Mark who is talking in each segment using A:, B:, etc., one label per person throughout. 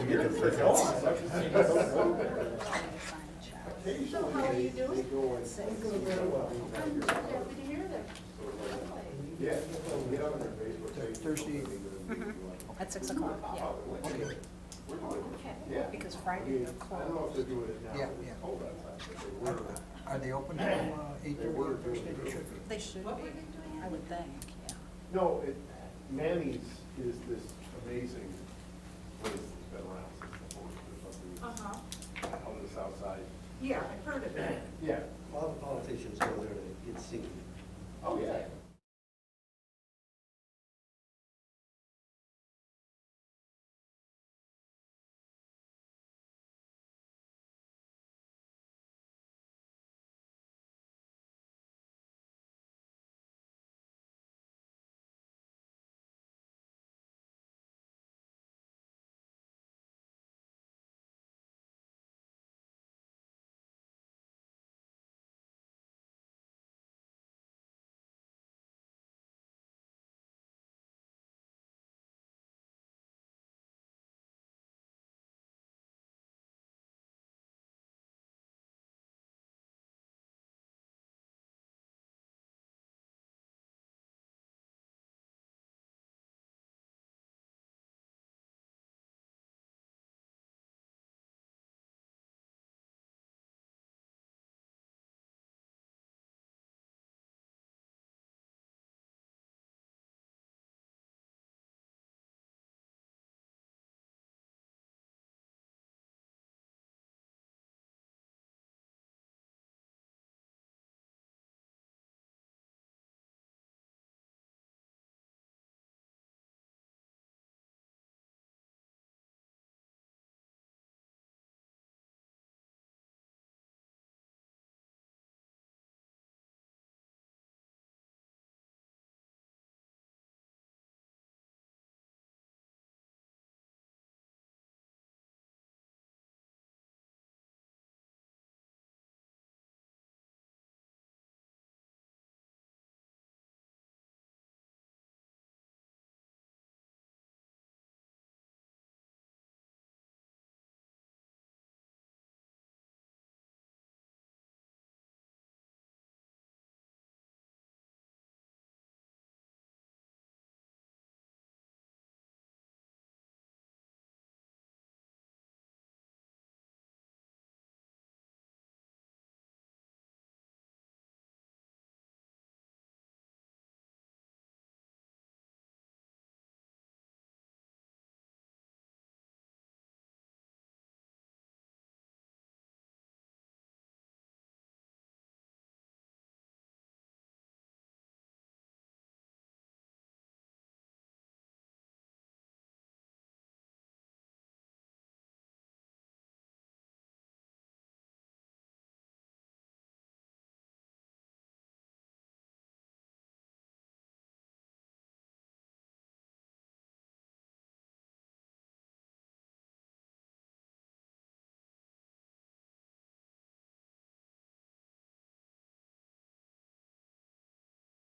A: get the freakouts.
B: So how are you doing? I'm happy to hear that.
A: Thursday evening.
C: At 6 o'clock, yeah.
A: Yeah.
C: Because Friday they're closed.
A: Yeah, yeah. Are they open from 8:30 on Thursday? They should be.
C: They should be, I would think, yeah.
D: No, Manny's is this amazing place that's been around since the 40s or something. On the south side.
B: Yeah, I've heard of that.
D: Yeah.
E: All the politicians go there to get seen.
D: Oh, yeah.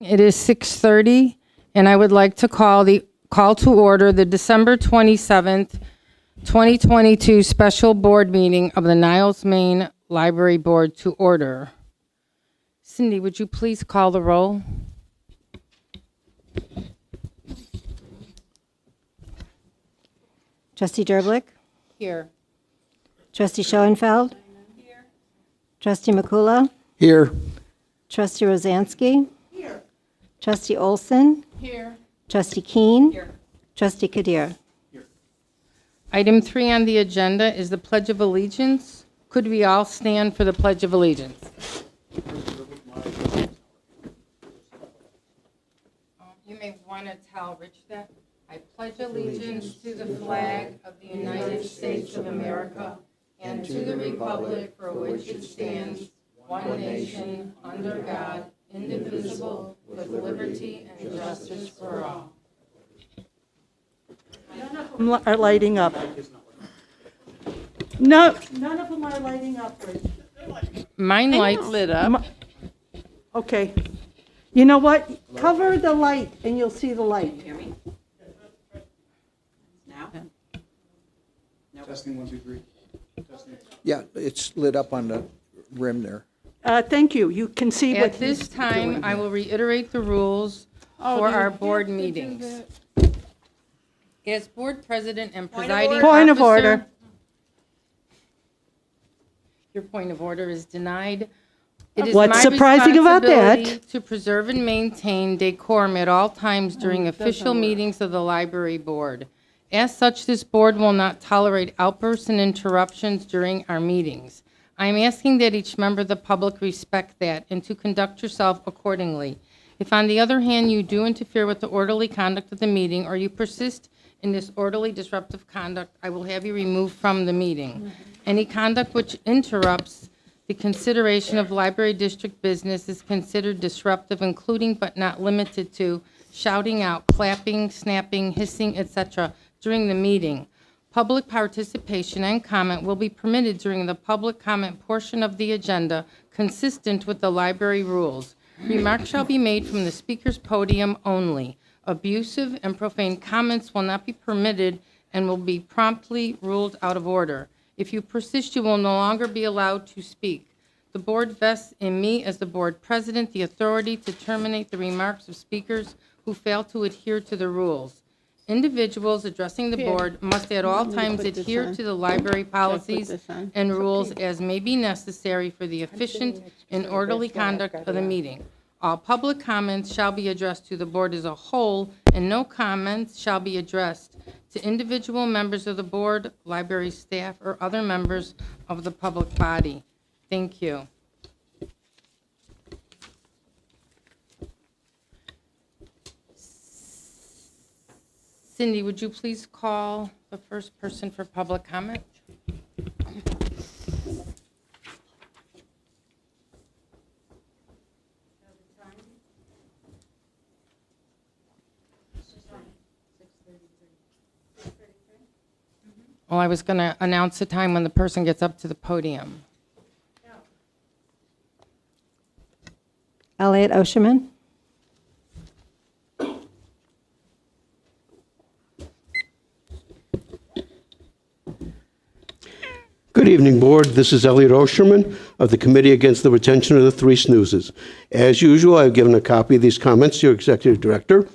F: It is 6:30, and I would like to call to order the December 27th, 2022 special board meeting of the Niles, Maine Library Board to order. Cindy, would you please call the roll?
G: Trustee Derblick,
F: Here.
G: Trustee Schoenfeld, Trustee Makula,
A: Here.
G: Trustee Rosansky,
B: Here.
G: Trustee Olson,
F: Here.
G: Trustee Keene, Trustee Kadir.
F: Item 3 on the agenda is the Pledge of Allegiance. Could we all stand for the Pledge of Allegiance? You may want to tell Rich that. I pledge allegiance to the flag of the United States of America and to the republic for which it stands, one nation, under God, indivisible, with liberty and justice for all.
B: None of them are lighting up. No, none of them are lighting up, Rich.
F: Mine lights lit up.
B: Okay. You know what? Cover the light and you'll see the light.
C: Hear me? No? Nope.
A: Testing 1, 2, 3. Testing.
H: Yeah, it's lit up on the rim there.
B: Thank you. You can see what
F: At this
B: he's
F: time,
B: doing.
F: I will reiterate the rules
B: Oh,
F: for
B: do you
F: our
B: have
F: board
B: to do
F: meetings.
B: that?
F: As board president and presiding
B: Point of
F: officer-
B: order.
F: Your point of order is denied. It is
B: What's
F: my
B: surprising about that?
F: responsibility to preserve and maintain decorum at all times during official meetings of the library board. As such, this board will not tolerate outbursts and interruptions during our meetings. I am asking that each member of the public respect that and to conduct yourself accordingly. If, on the other hand, you do interfere with the orderly conduct of the meeting or you persist in this orderly disruptive conduct, I will have you removed from the meeting. Any conduct which interrupts the consideration of library district business is considered disruptive, including but not limited to shouting out, clapping, snapping, hissing, etc. during the meeting. Public participation and comment will be permitted during the public comment portion of the agenda, consistent with the library rules. Remarks shall be made from the speaker's podium only. Abusive and profane comments will not be permitted and will be promptly ruled out of order. If you persist, you will no longer be allowed to speak. The board vests in me, as the board president, the authority to terminate the remarks of speakers who fail to adhere to the rules. Individuals addressing the board must at all times adhere to the library policies and rules as may be necessary for the efficient and orderly conduct of the meeting. All public comments shall be addressed to the board as a whole, and no comments shall be addressed to individual members of the board, library staff, or other members of the public body. Thank you. Cindy, would you please call the first person for public comment? Well, I was going to announce the time when the person gets up to the podium.
G: Elliot Osherman.
E: Good evening, Board. This is Elliot Osherman of the Committee Against the Retention of the Three Snoozes. As usual, I've given a copy of these comments to your Executive Director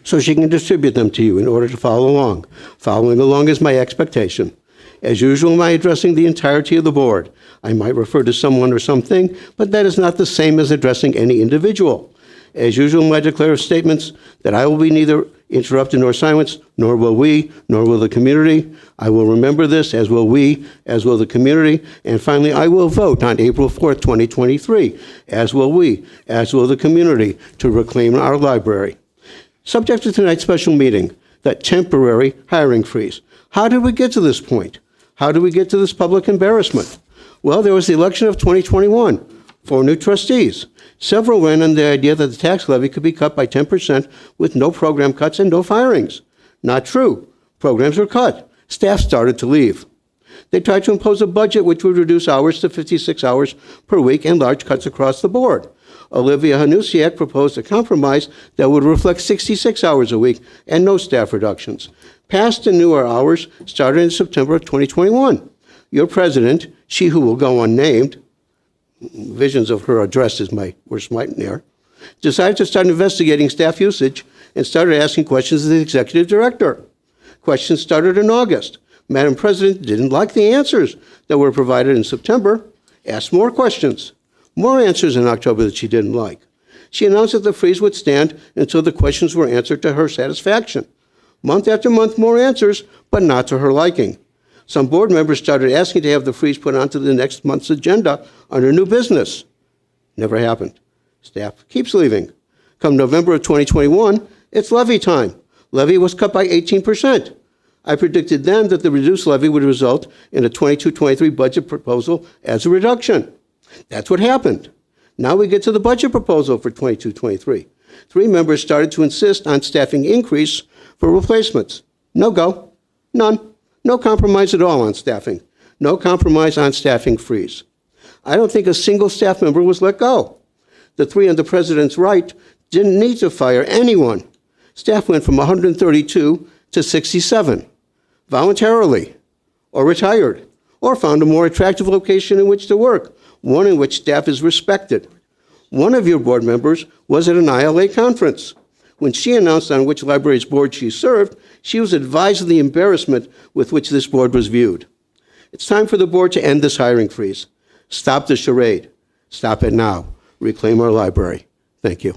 E: so she can distribute them to you in order to follow along. Following along is my expectation. As usual, am I addressing the entirety of the Board? I might refer to someone or something, but that is not the same as addressing any individual. As usual, I declare statements that I will be neither interrupted nor silenced, nor will we, nor will the community. I will remember this, as will we, as will the community. And finally, I will vote on April 4th, 2023, as will we, as will the community, to reclaim our library. Subject to tonight's special meeting, that temporary hiring freeze. How did we get to this point? How did we get to this public embarrassment? Well, there was the election of 2021, 4 new trustees. Several ran on the idea that the tax levy could be cut by 10% with no program cuts and no firings. Not true. Programs were cut. Staff started to leave. They tried to impose a budget which would reduce hours to 56 hours per week and large cuts across the board. Olivia Hanusiak proposed a compromise that would reflect 66 hours a week and no staff reductions. Past and newer hours started in September of 2021. Your president, she who will go unnamed, visions of her address is my worst nightmare, decided to start investigating staff usage and started asking questions of the executive director. Questions started in August. Madam President didn't like the answers that were provided in September, asked more questions. More answers in October that she didn't like. She announced that the freeze would stand until the questions were answered to her satisfaction. Month after month, more answers, but not to her liking. Some board members started asking to have the freeze put onto the next month's agenda under new business. Never happened. Staff keeps leaving. Come November of 2021, it's levy time. Levy was cut by 18%. I predicted then that the reduced levy would result in a 22-23 budget proposal as a reduction. That's what happened. Now we get to the budget proposal for 22-23. 3 members started to insist on staffing increase for replacements. No go. None. No compromise at all on staffing. No compromise on staffing freeze. I don't think a single staff member was let go. The 3 on the president's right didn't need to fire anyone. Staff went from 132 to 67. Voluntarily. or retired, or found a more attractive location in which to work, one in which staff is respected. One of your board members was at an ILA conference. When she announced on which library's board she served, she was advised of the embarrassment with which this board was viewed. It's time for the board to end this hiring freeze. Stop the charade. Stop it now. Reclaim our library. Thank you.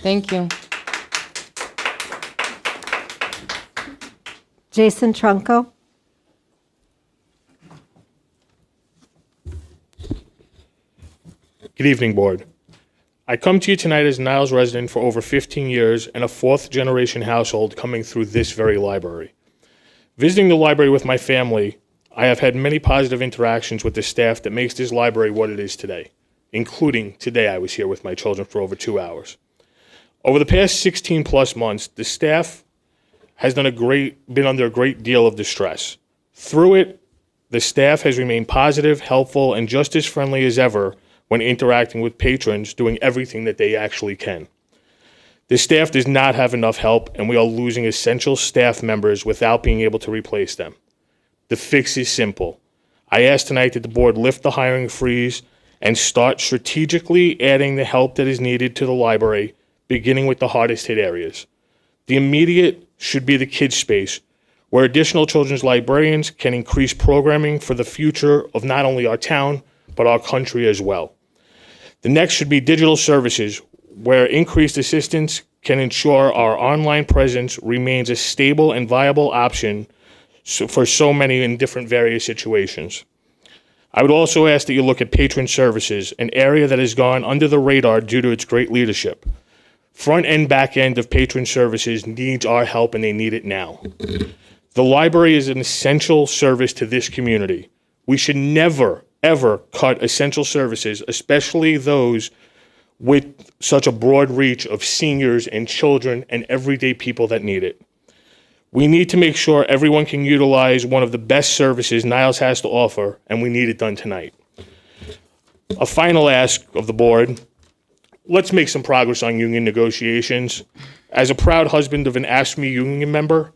F: Thank you.
G: Jason Trunco.
I: Good evening, Board. I come to you tonight as a Niles resident for over 15 years and a fourth-generation household coming through this very library. Visiting the library with my family, I have had many positive interactions with the staff that makes this library what it is today, including today I was here with my children for over 2 hours. Over the past 16-plus months, the staff has been under a great deal of distress. Through it, the staff has remained positive, helpful, and just as friendly as ever when interacting with patrons, doing everything that they actually can. The staff does not have enough help, and we are losing essential staff members without being able to replace them. The fix is simple. I ask tonight that the board lift the hiring freeze and start strategically adding the help that is needed to the library, beginning with the hardest hit areas. The immediate should be the kids space, where additional children's librarians can increase programming for the future of not only our town, but our country as well. The next should be digital services, where increased assistance can ensure our online presence remains a stable and viable option for so many in different various situations. I would also ask that you look at patron services, an area that has gone under the radar due to its great leadership. Front and back end of patron services needs our help, and they need it now. The library is an essential service to this community. We should never, ever cut essential services, especially those with such a broad reach of seniors and children and everyday people that need it. We need to make sure everyone can utilize one of the best services Niles has to offer, and we need it done tonight. A final ask of the board, let's make some progress on union negotiations. As a proud husband of an AFSCME union member,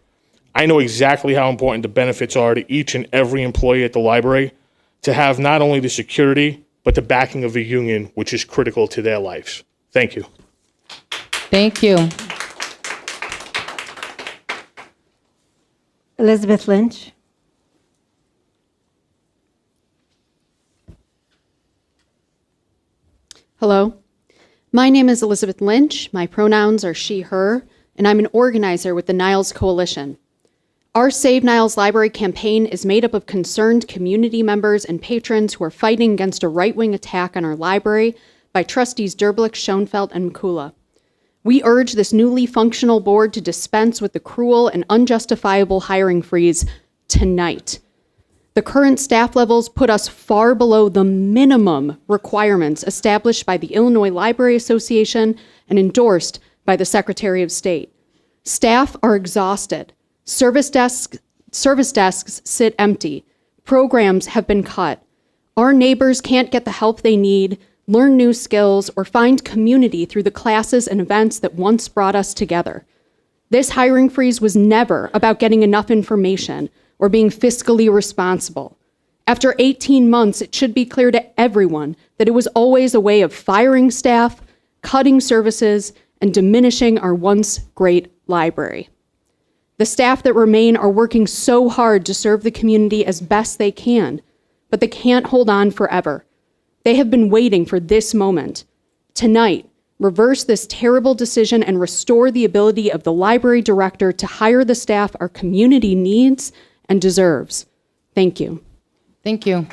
I: I know exactly how important the benefits are to each and every employee at the library to have not only the security, but the backing of a union, which is critical to their lives. Thank you.
F: Thank you.
G: Elizabeth Lynch.
J: Hello. My name is Elizabeth Lynch. My pronouns are she, her, and I'm an organizer with the Niles Coalition. Our Save Niles Library campaign is made up of concerned community members and patrons who are fighting against a right-wing attack on our library by trustees Derblich, Schoenfeld, and Mikula. We urge this newly functional board to dispense with the cruel and unjustifiable hiring freeze tonight. The current staff levels put us far below the minimum requirements established by the Illinois Library Association and endorsed by the Secretary of State. Staff are exhausted. Service desks sit empty. Programs have been cut. Our neighbors can't get the help they need, learn new skills, or find community through the classes and events that once brought us together. This hiring freeze was never about getting enough information or being fiscally responsible. After 18 months, it should be clear to everyone that it was always a way of firing staff, cutting services, and diminishing our once great library. The staff that remain are working so hard to serve the community as best they can, but they can't hold on forever. They have been waiting for this moment. Tonight, reverse this terrible decision and restore the ability of the library director to hire the staff our community needs and deserves. Thank you.
F: Thank you.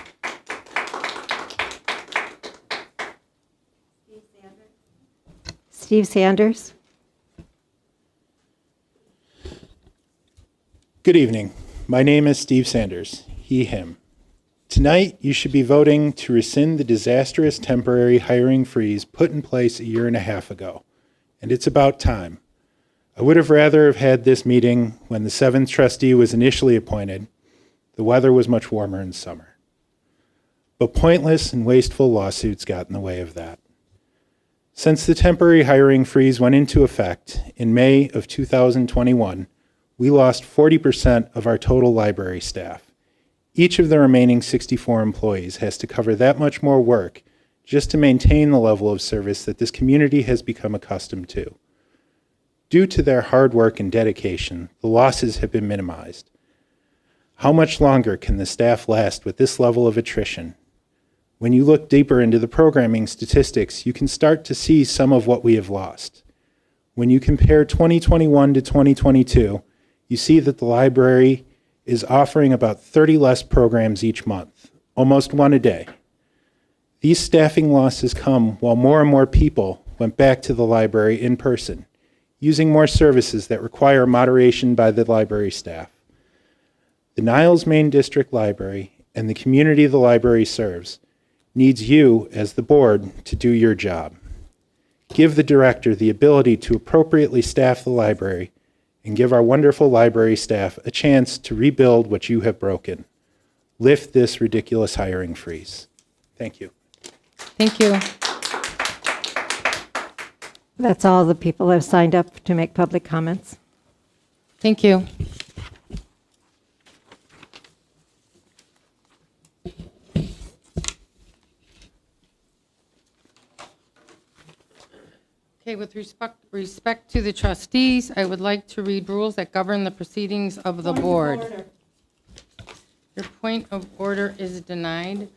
G: Steve Sanders.
K: Good evening. My name is Steve Sanders, he, him. Tonight, you should be voting to rescind the disastrous temporary hiring freeze put in place a year and a half ago. And it's about time. I would have rather have had this meeting when the 7th trustee was initially appointed. The weather was much warmer in summer. But pointless and wasteful lawsuits got in the way of that. Since the temporary hiring freeze went into effect in May of 2021, we lost 40% of our total library staff. Each of the remaining 64 employees has to cover that much more work just to maintain the level of service that this community has become accustomed to. Due to their hard work and dedication, the losses have been minimized. How much longer can the staff last with this level of attrition? When you look deeper into the programming statistics, you can start to see some of what we have lost. When you compare 2021 to 2022, you see that the library is offering about 30 less programs each month, almost one a day. These staffing losses come while more and more people went back to the library in person, using more services that require moderation by the library staff. The Niles Main District Library and the community the library serves needs you, as the board, to do your job. Give the director the ability to appropriately staff the library and give our wonderful library staff a chance to rebuild what you have broken. Lift this ridiculous hiring freeze. Thank you.
F: Thank you.
G: That's all the people that have signed up to make public comments.
F: Thank you. Okay, with respect to the trustees, I would like to read rules that govern the proceedings of the board. Your point of order is denied.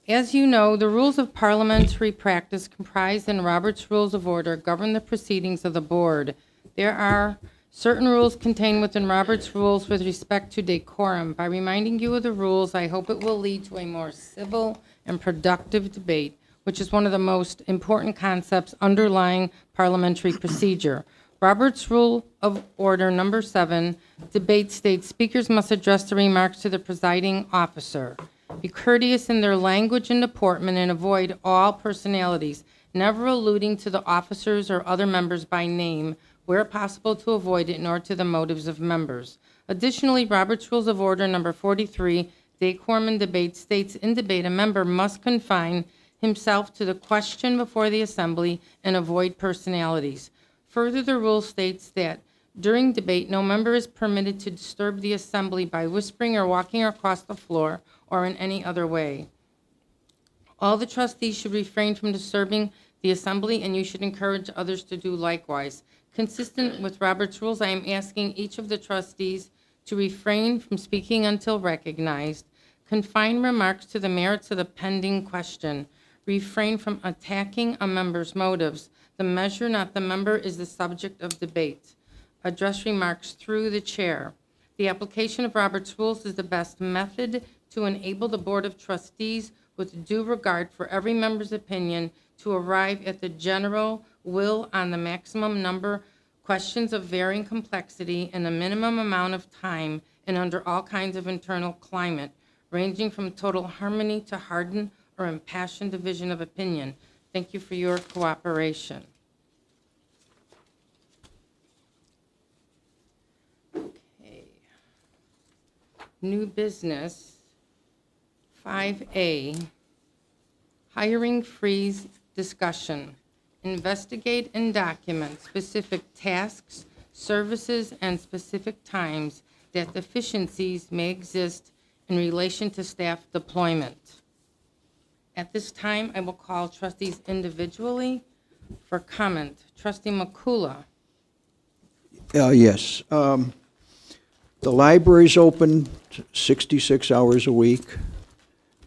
F: As you know, the rules of parliamentary practice comprised in Robert's Rules of Order govern the proceedings of the board. There are certain rules contained within Robert's Rules with respect to decorum. By reminding you of the rules, I hope it will lead to a more civil and productive debate, which is one of the most important concepts underlying parliamentary procedure. Robert's Rule of Order number 7, debate states speakers must address the remarks to the presiding officer. Be courteous in their language and deportment and avoid all personalities, never alluding to the officers or other members by name, where possible to avoid it, nor to the motives of members. Additionally, Robert's Rules of Order number 43, decorum in debate, states in debate a member must confine himself to the question before the assembly and avoid personalities. Further, the rule states that during debate, no member is permitted to disturb the assembly by whispering or walking across the floor or in any other way. All the trustees should refrain from disturbing the assembly, and you should encourage others to do likewise. Consistent with Robert's rules, I am asking each of the trustees to refrain from speaking until recognized, confine remarks to the merits of the pending question, refrain from attacking a member's motives. The measure, not the member, is the subject of debate. Address remarks through the chair. The application of Robert's rules is the best method to enable the Board of Trustees, with due regard for every member's opinion, to arrive at the general will on the maximum number questions of varying complexity in a minimum amount of time and under all kinds of internal climate, ranging from total harmony to hardened or impassioned division of opinion. Thank you for your cooperation. Okay. New business, 5A, hiring freeze discussion. Investigate and document specific tasks, services, and specific times that deficiencies may exist in relation to staff deployment. At this time, I will call trustees individually for comment. Trustee McCullough.
H: Yes. The library's open 66 hours a week.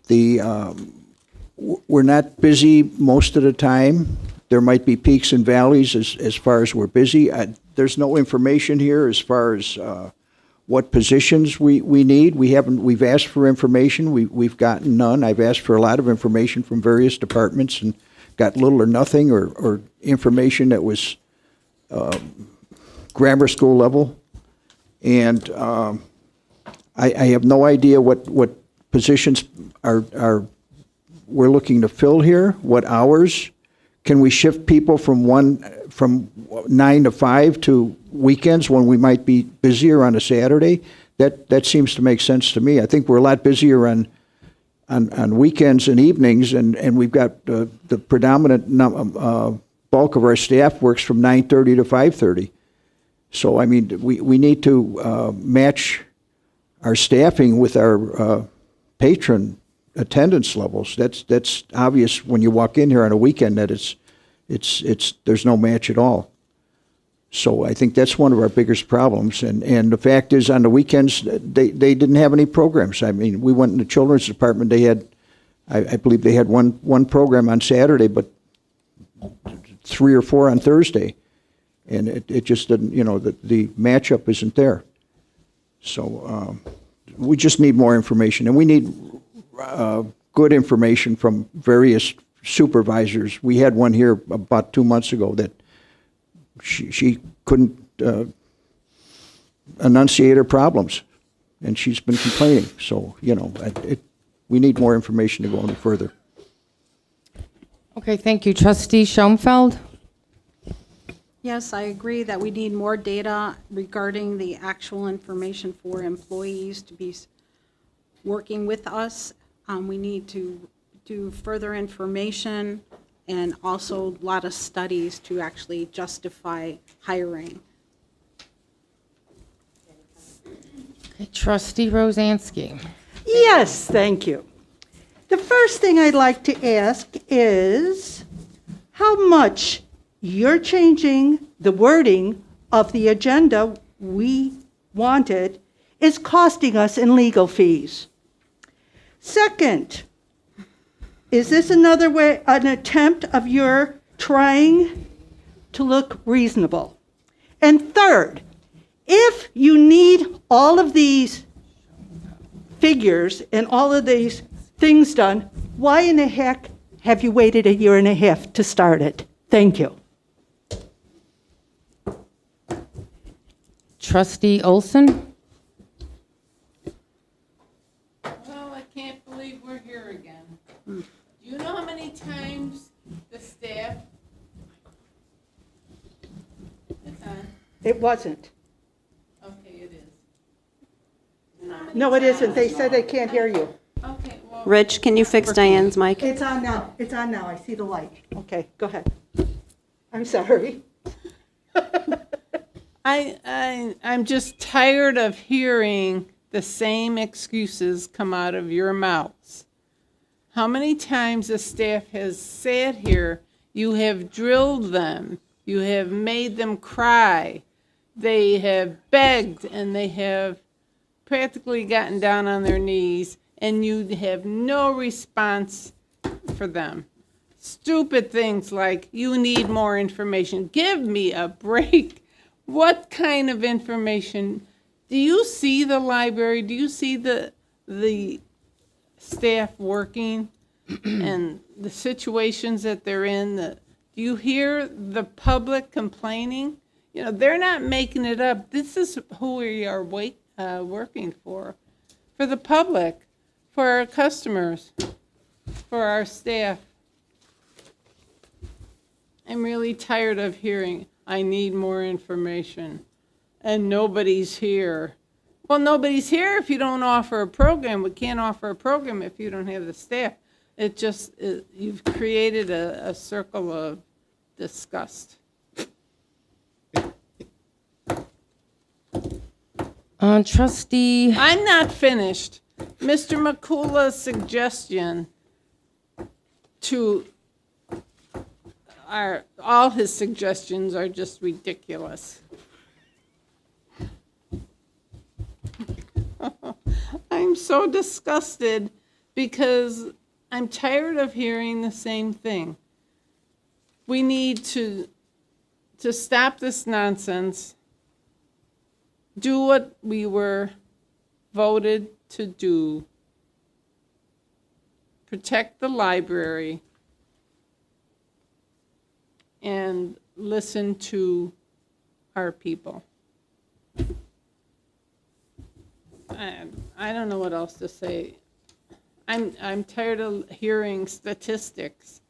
H: We're not busy most of the time. There might be peaks and valleys as far as we're busy. There's no information here as far as what positions we need. We've asked for information. We've gotten none. I've asked for a lot of information from various departments and got little or nothing, or information that was grammar school level. And I have no idea what positions we're looking to fill here, what hours. Can we shift people from 9 to 5 to weekends when we might be busier on a Saturday? That seems to make sense to me. I think we're a lot busier on weekends and evenings, and we've got the predominant bulk of our staff works from 9:30 to 5:30. So, I mean, we need to match our staffing with our patron attendance levels. That's obvious when you walk in here on a weekend that there's no match at all. So I think that's one of our biggest problems. And the fact is, on the weekends, they didn't have any programs. I mean, we went in the children's department. They had, I believe they had one program on Saturday, but 3 or 4 on Thursday. And it just didn't, the matchup isn't there. So we just need more information. And we need good information from various supervisors. We had one here about 2 months ago that she couldn't enunciate her problems, and she's been complaining. So, we need more information to go any further.
F: Okay, thank you. Trustee Schoenfeld?
C: Yes, I agree that we need more data regarding the actual information for employees to be working with us. We need to do further information and also a lot of studies to actually justify hiring.
F: Okay, Trustee Rosansky?
B: Yes, thank you. The first thing I'd like to ask is how much you're changing the wording of the agenda we wanted is costing us in legal fees. Second, is this another way, an attempt of your trying to look reasonable? And third, if you need all of these figures and all of these things done, why in the heck have you waited 1.5 years to start it? Thank you.
F: Trustee Olson?
L: Well, I can't believe we're here again. Do you know how many times the staff? It's on.
B: It wasn't.
L: Okay, it is.
B: No, it isn't. They said they can't hear you.
L: Okay, well.
M: Rich, can you fix Diane's mic?
B: It's on now. It's on now. I see the light. Okay, go ahead. I'm sorry.
L: I'm just tired of hearing the same excuses come out of your mouths. How many times the staff has sat here, you have drilled them, you have made them cry, they have begged, and they have practically gotten down on their knees, and you have no response for them. Stupid things like, you need more information. Give me a break. What kind of information? Do you see the library? Do you see the staff working and the situations that they're in? Do you hear the public complaining? They're not making it up. This is who we are working for the public, for our customers, for our staff. I'm really tired of hearing, I need more information, and nobody's here. Well, nobody's here if you don't offer a program. We can't offer a program if you don't have the staff. You've created a circle of disgust.
F: Trustee?
L: I'm not finished. Mr. McCullough's suggestion all his suggestions are just ridiculous. I'm so disgusted because I'm tired of hearing the same thing. We need to stop this nonsense, do what we were voted to do, protect the library, and listen to our people. I don't know what else to say. I'm tired of hearing statistics.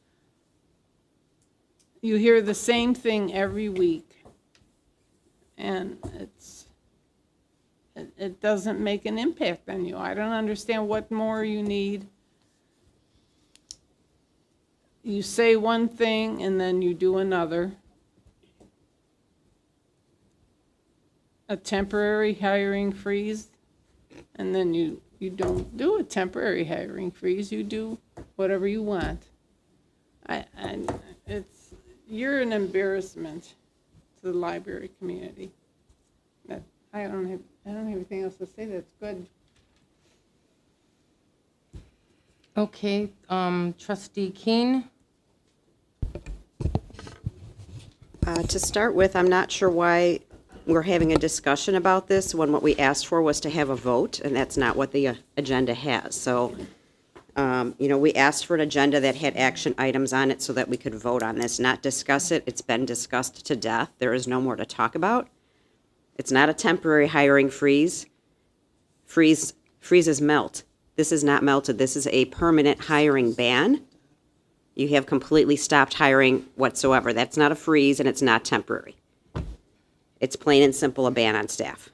L: You hear the same thing every week, and it doesn't make an impact on you. I don't understand what more you need. You say one thing and then you do another. A temporary hiring freeze, and then you You don't do a temporary hiring freeze, you do whatever you want. You're an embarrassment to the library community. I don't have anything else to say. That's good.
F: Okay, trustee Keene?
M: To start with, I'm not sure why we're having a discussion about this when what we asked for was to have a vote, and that's not what the agenda has. So, we asked for an agenda that had action items on it so that we could vote on this, not discuss it. It's been discussed to death. There is no more to talk about. It's not a temporary hiring freeze. Freezes melt. This is not melted. This is a permanent hiring ban. You have completely stopped hiring whatsoever. That's not a freeze, and it's not temporary. It's plain and simple a ban on staff.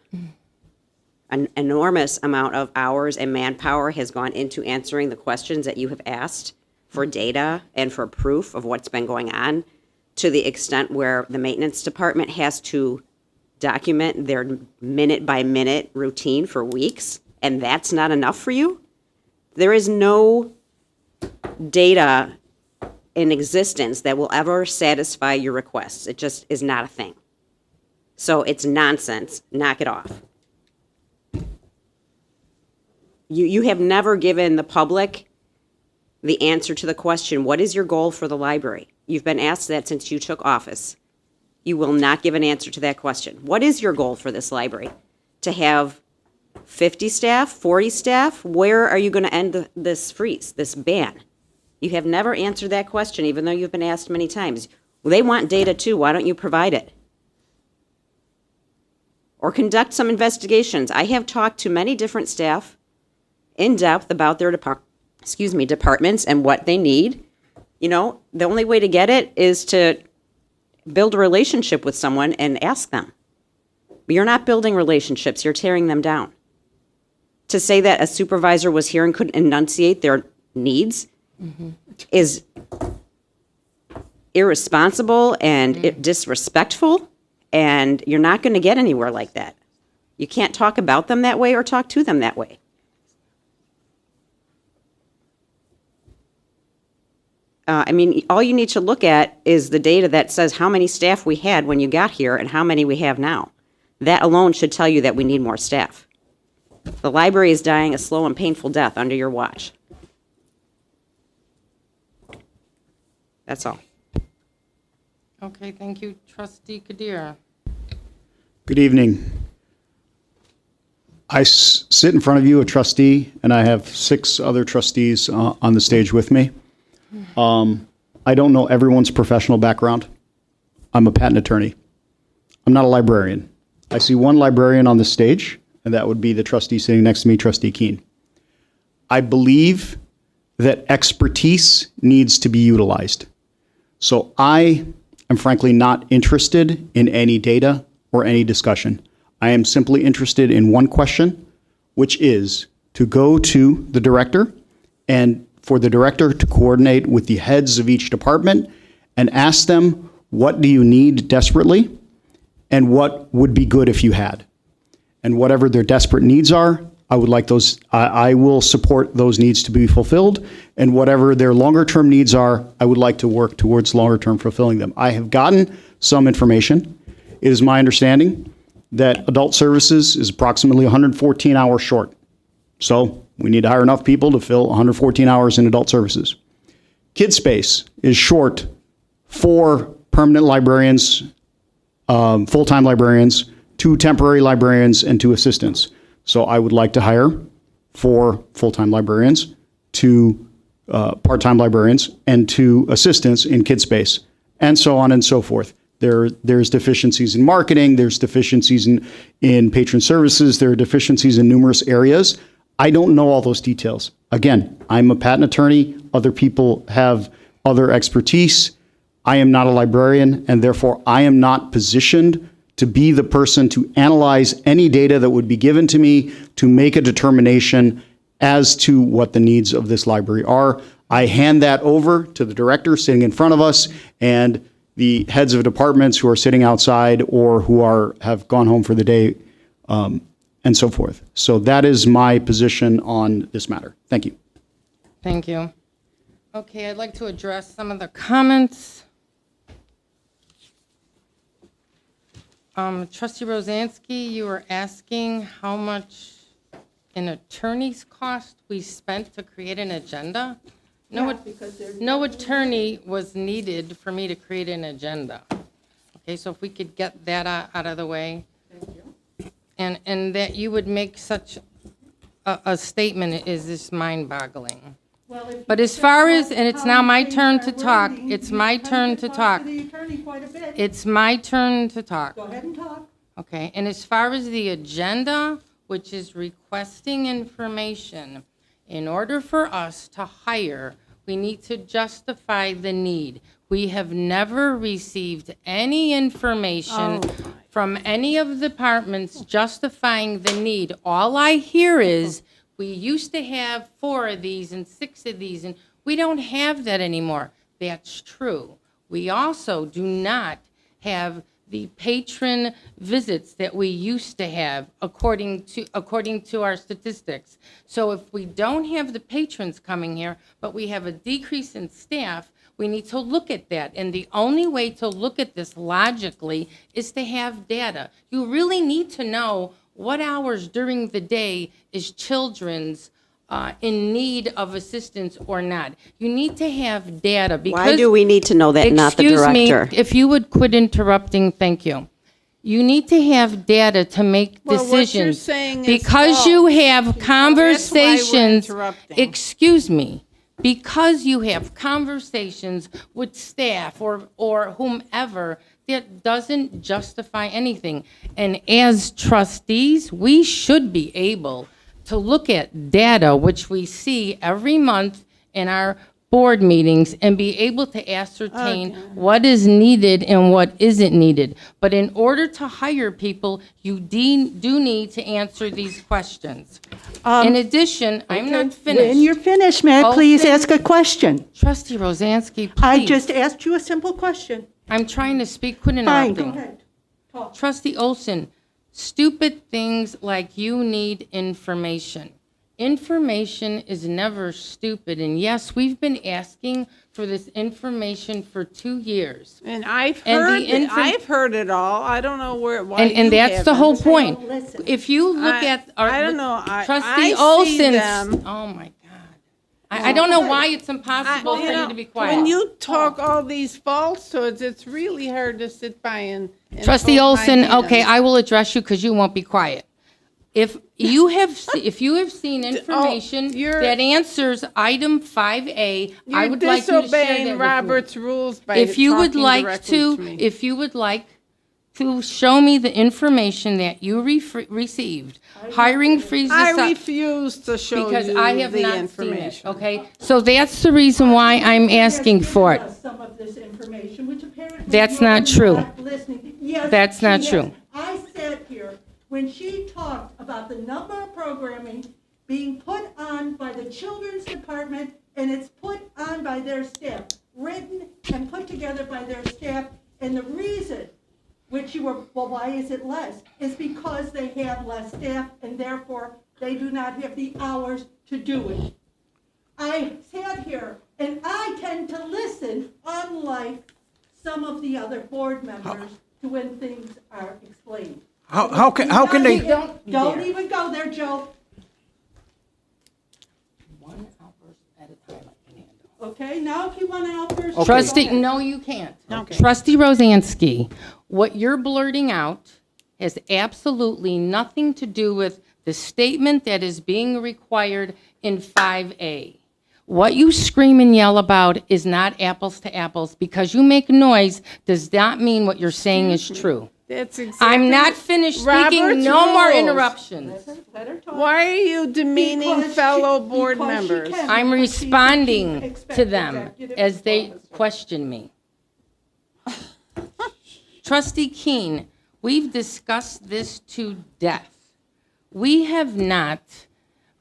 M: An enormous amount of hours and manpower has gone into answering the questions that you have asked for data and for proof of what's been going on, to the extent where the maintenance department has to document their minute-by-minute routine for weeks, and that's not enough for you? There is no data in existence that will ever satisfy your requests. It just is not a thing. So it's nonsense. Knock it off. You have never given the public the answer to the question, what is your goal for the library? You've been asked that since you took office. You will not give an answer to that question. What is your goal for this library? To have 50 staff, 40 staff? Where are you going to end this freeze, this ban? You have never answered that question, even though you've been asked many times. Well, they want data too. Why don't you provide it? Or conduct some investigations. I have talked to many different staff in depth about their departments and what they need. The only way to get it is to build a relationship with someone and ask them. But you're not building relationships, you're tearing them down. To say that a supervisor was here and couldn't enunciate their needs is irresponsible and disrespectful, and you're not going to get anywhere like that. You can't talk about them that way or talk to them that way. All you need to look at is the data that says how many staff we had when you got here and how many we have now. That alone should tell you that we need more staff. The library is dying a slow and painful death under your watch. That's all.
F: Okay, thank you. Trustee Kadir?
N: Good evening. I sit in front of you, a trustee, and I have 6 other trustees on the stage with me. I don't know everyone's professional background. I'm a patent attorney. I'm not a librarian. I see one librarian on the stage, and that would be the trustee sitting next to me, Trustee Keene. I believe that expertise needs to be utilized. So I am frankly not interested in any data or any discussion. I am simply interested in one question, which is to go to the director and for the director to coordinate with the heads of each department and ask them, what do you need desperately and what would be good if you had? And whatever their desperate needs are, I would like those, I will support those needs to be fulfilled. And whatever their longer term needs are, I would like to work towards longer term fulfilling them. I have gotten some information. It is my understanding that adult services is approximately 114 hours short. So we need to hire enough people to fill 114 hours in adult services. Kid space is short 4 permanent librarians, full-time librarians, 2 temporary librarians, and 2 assistants. So I would like to hire 4 full-time librarians, 2 part-time librarians, and 2 assistants in kid space, and so on and so forth. There's deficiencies in marketing, there's deficiencies in patron services, there are deficiencies in numerous areas. I don't know all those details. Again, I'm a patent attorney. Other people have other expertise. I am not a librarian, and therefore I am not positioned to be the person to analyze any data that would be given to me to make a determination as to what the needs of this library are. I hand that over to the director sitting in front of us and the heads of departments who are sitting outside or who have gone home for the day and so forth. So that is my position on this matter. Thank you.
F: Thank you. Okay, I'd like to address some of the comments. Trustee Rosansky, you were asking how much in attorney's cost we spent to create an agenda. No attorney was needed for me to create an agenda. Okay, so if we could get that out of the way. Thank you. And that you would make such a statement is just mind-boggling. But as far as, and it's now my turn to talk, it's my turn to talk. It's my turn to talk.
B: Go ahead and talk.
F: Okay, and as far as the agenda, which is requesting information, in order for us to hire, we need to justify the need. We have never received any information from any of the departments justifying the need. All I hear is, we used to have 4 of these and 6 of these, and we don't have that anymore. That's true. We also do not have the patron visits that we used to have according to our statistics. So if we don't have the patrons coming here, but we have a decrease in staff, we need to look at that. And the only way to look at this logically is to have data. You really need to know what hours during the day is children's in need of assistance or not. You need to have data. Because,
M: why do we need to know that, not the director?
F: Excuse me, if you would quit interrupting, thank you. You need to have data to make decisions.
L: What you're saying is
F: because
L: false.
F: you have conversations.
L: That's why we're interrupting.
F: Excuse me. Because you have conversations with staff or whomever, that doesn't justify anything. And as trustees, we should be able to look at data, which we see every month in our board meetings, and be able to ascertain what is needed and what isn't needed. But in order to hire people, you do need to answer these questions. In addition, I'm not finished.
B: When you're finished, may I please ask a question?
F: Trustee Rosansky, please.
B: I just asked you a simple question.
F: I'm trying to speak, quit
B: Fine,
F: interrupting.
B: go ahead. Talk.
F: Trustee Olson, stupid things like you need information. Information is never stupid, and yes, we've been asking for this information for 2 years.
L: And I've
F: And
L: heard it all. I don't know why
F: And
L: you
F: that's the
L: haven't.
F: whole point. If you look at our
L: I don't know.
F: Trustee
L: I see
F: Olson's,
L: them.
F: oh my God. I don't know why it's impossible for you to be quiet.
L: When you talk all these falsehoods, it's really hard to sit by and
F: Trustee
L: hold my
F: Olson,
L: hand.
F: okay, I will address you because you won't be quiet. If you have seen information that answers item 5A, I would like you to share that
L: disobeying
F: with me.
L: Robert's rules by
F: If you would
L: talking
F: like
L: directly
F: to,
L: me.
F: if you would like to show me the information that you received, hiring freezes.
L: I refuse to show
F: because
L: you
F: I have
L: the
F: not
L: information.
F: seen it. Okay, so that's the reason why I'm asking for it.
B: Some of this information, which apparently
F: That's
B: you're
F: not true.
B: listening. Yes,
F: That's
B: she
F: not
B: has.
F: true.
B: I sat here when she talked about the number of programming being put on by the children's department, and it's put on by their staff, written and put together by their staff, and the reason which you were, well, why is it less? Is because they have less staff, and therefore they do not have the hours to do it. I sat here, and I tend to listen, unlike some of the other board members, to when things are explained.
H: How can they?
B: Don't even go there, Joe.
F: 1 outburst at a time I can handle.
B: Okay, now if you want an outburst.
H: Okay.
F: Trustee, no, you can't. Trustee Rosansky, what you're blurting out has absolutely nothing to do with the statement that is being required in 5A. What you scream and yell about is not apples to apples. Because you make noise does not mean what you're saying is true.
L: That's exactly.
F: I'm not finished speaking.
L: Robert's
F: No more
L: rules.
F: interruptions.
B: Let her talk.
L: Why are you demeaning
B: Because
L: fellow
B: she-
L: board
B: because she
L: members?
B: can.
F: I'm
B: Because she's the
F: responding
B: chief
F: to them
B: executive
F: as they
B: officer.
F: question me. Trustee Keene, we've discussed this to death. We have not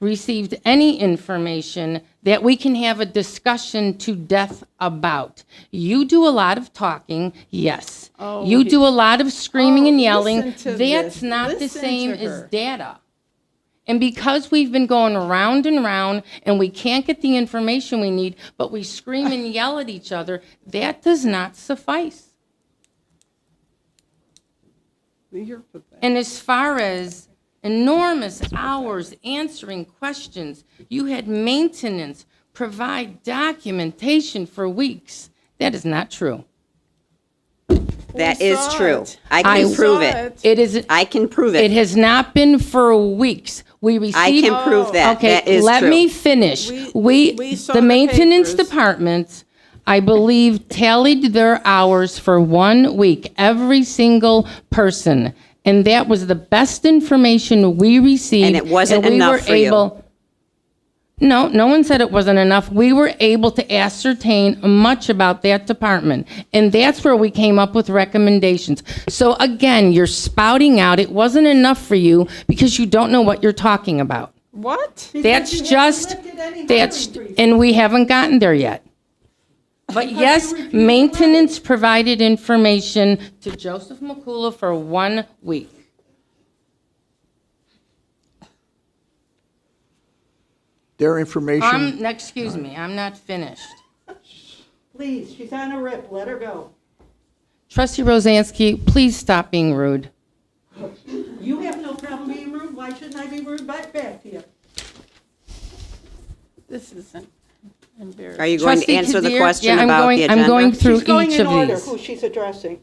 F: received any information that we can have a discussion to death about. You do a lot of talking, yes. You do a lot of screaming and yelling.
L: listen to
F: That's
L: this.
F: not the
L: Listen
F: same
L: to
F: as
L: her.
F: data. And because we've been going around and round and we can't get the information we need, but we scream and yell at each other, that does not suffice. And as far as enormous hours answering questions, you had maintenance provide documentation for weeks. That is not true.
M: That is true.
L: it.
M: I can
L: I
M: prove
L: saw
M: it.
L: it.
F: It is.
M: I can prove it.
F: It has not been for weeks. We received.
M: I can prove that.
F: Okay,
M: That is
F: let
M: true.
F: me finish.
L: We saw
F: The
L: the
F: maintenance
L: papers.
F: department, I believe, tallied their hours for 1 week, every single person. And that was the best information we received.
M: And it wasn't
F: we
M: enough
F: were
M: for you.
F: able, No, no one said it wasn't enough. We were able to ascertain much about that department. And that's where we came up with recommendations. So again, you're spouting out it wasn't enough for you because you don't know what you're talking about.
L: What?
F: That's just, and we haven't gotten there yet. But yes, maintenance provided information to Joseph McCullough for 1 week.
H: Their information,
F: Excuse me, I'm not finished.
B: Please, she's on a rip, let her go.
F: Trustee Rosansky, please stop being rude.
B: You have no problem being rude, why shouldn't I be rude back to you?
L: This isn't embarrassing.
M: Are you going to
F: Trustee
M: answer the
F: Kadir,
M: question
F: yeah,
M: about the agenda?
F: I'm going through
B: She's going
F: each
B: in
F: of
B: order,
F: these.
B: who she's addressing.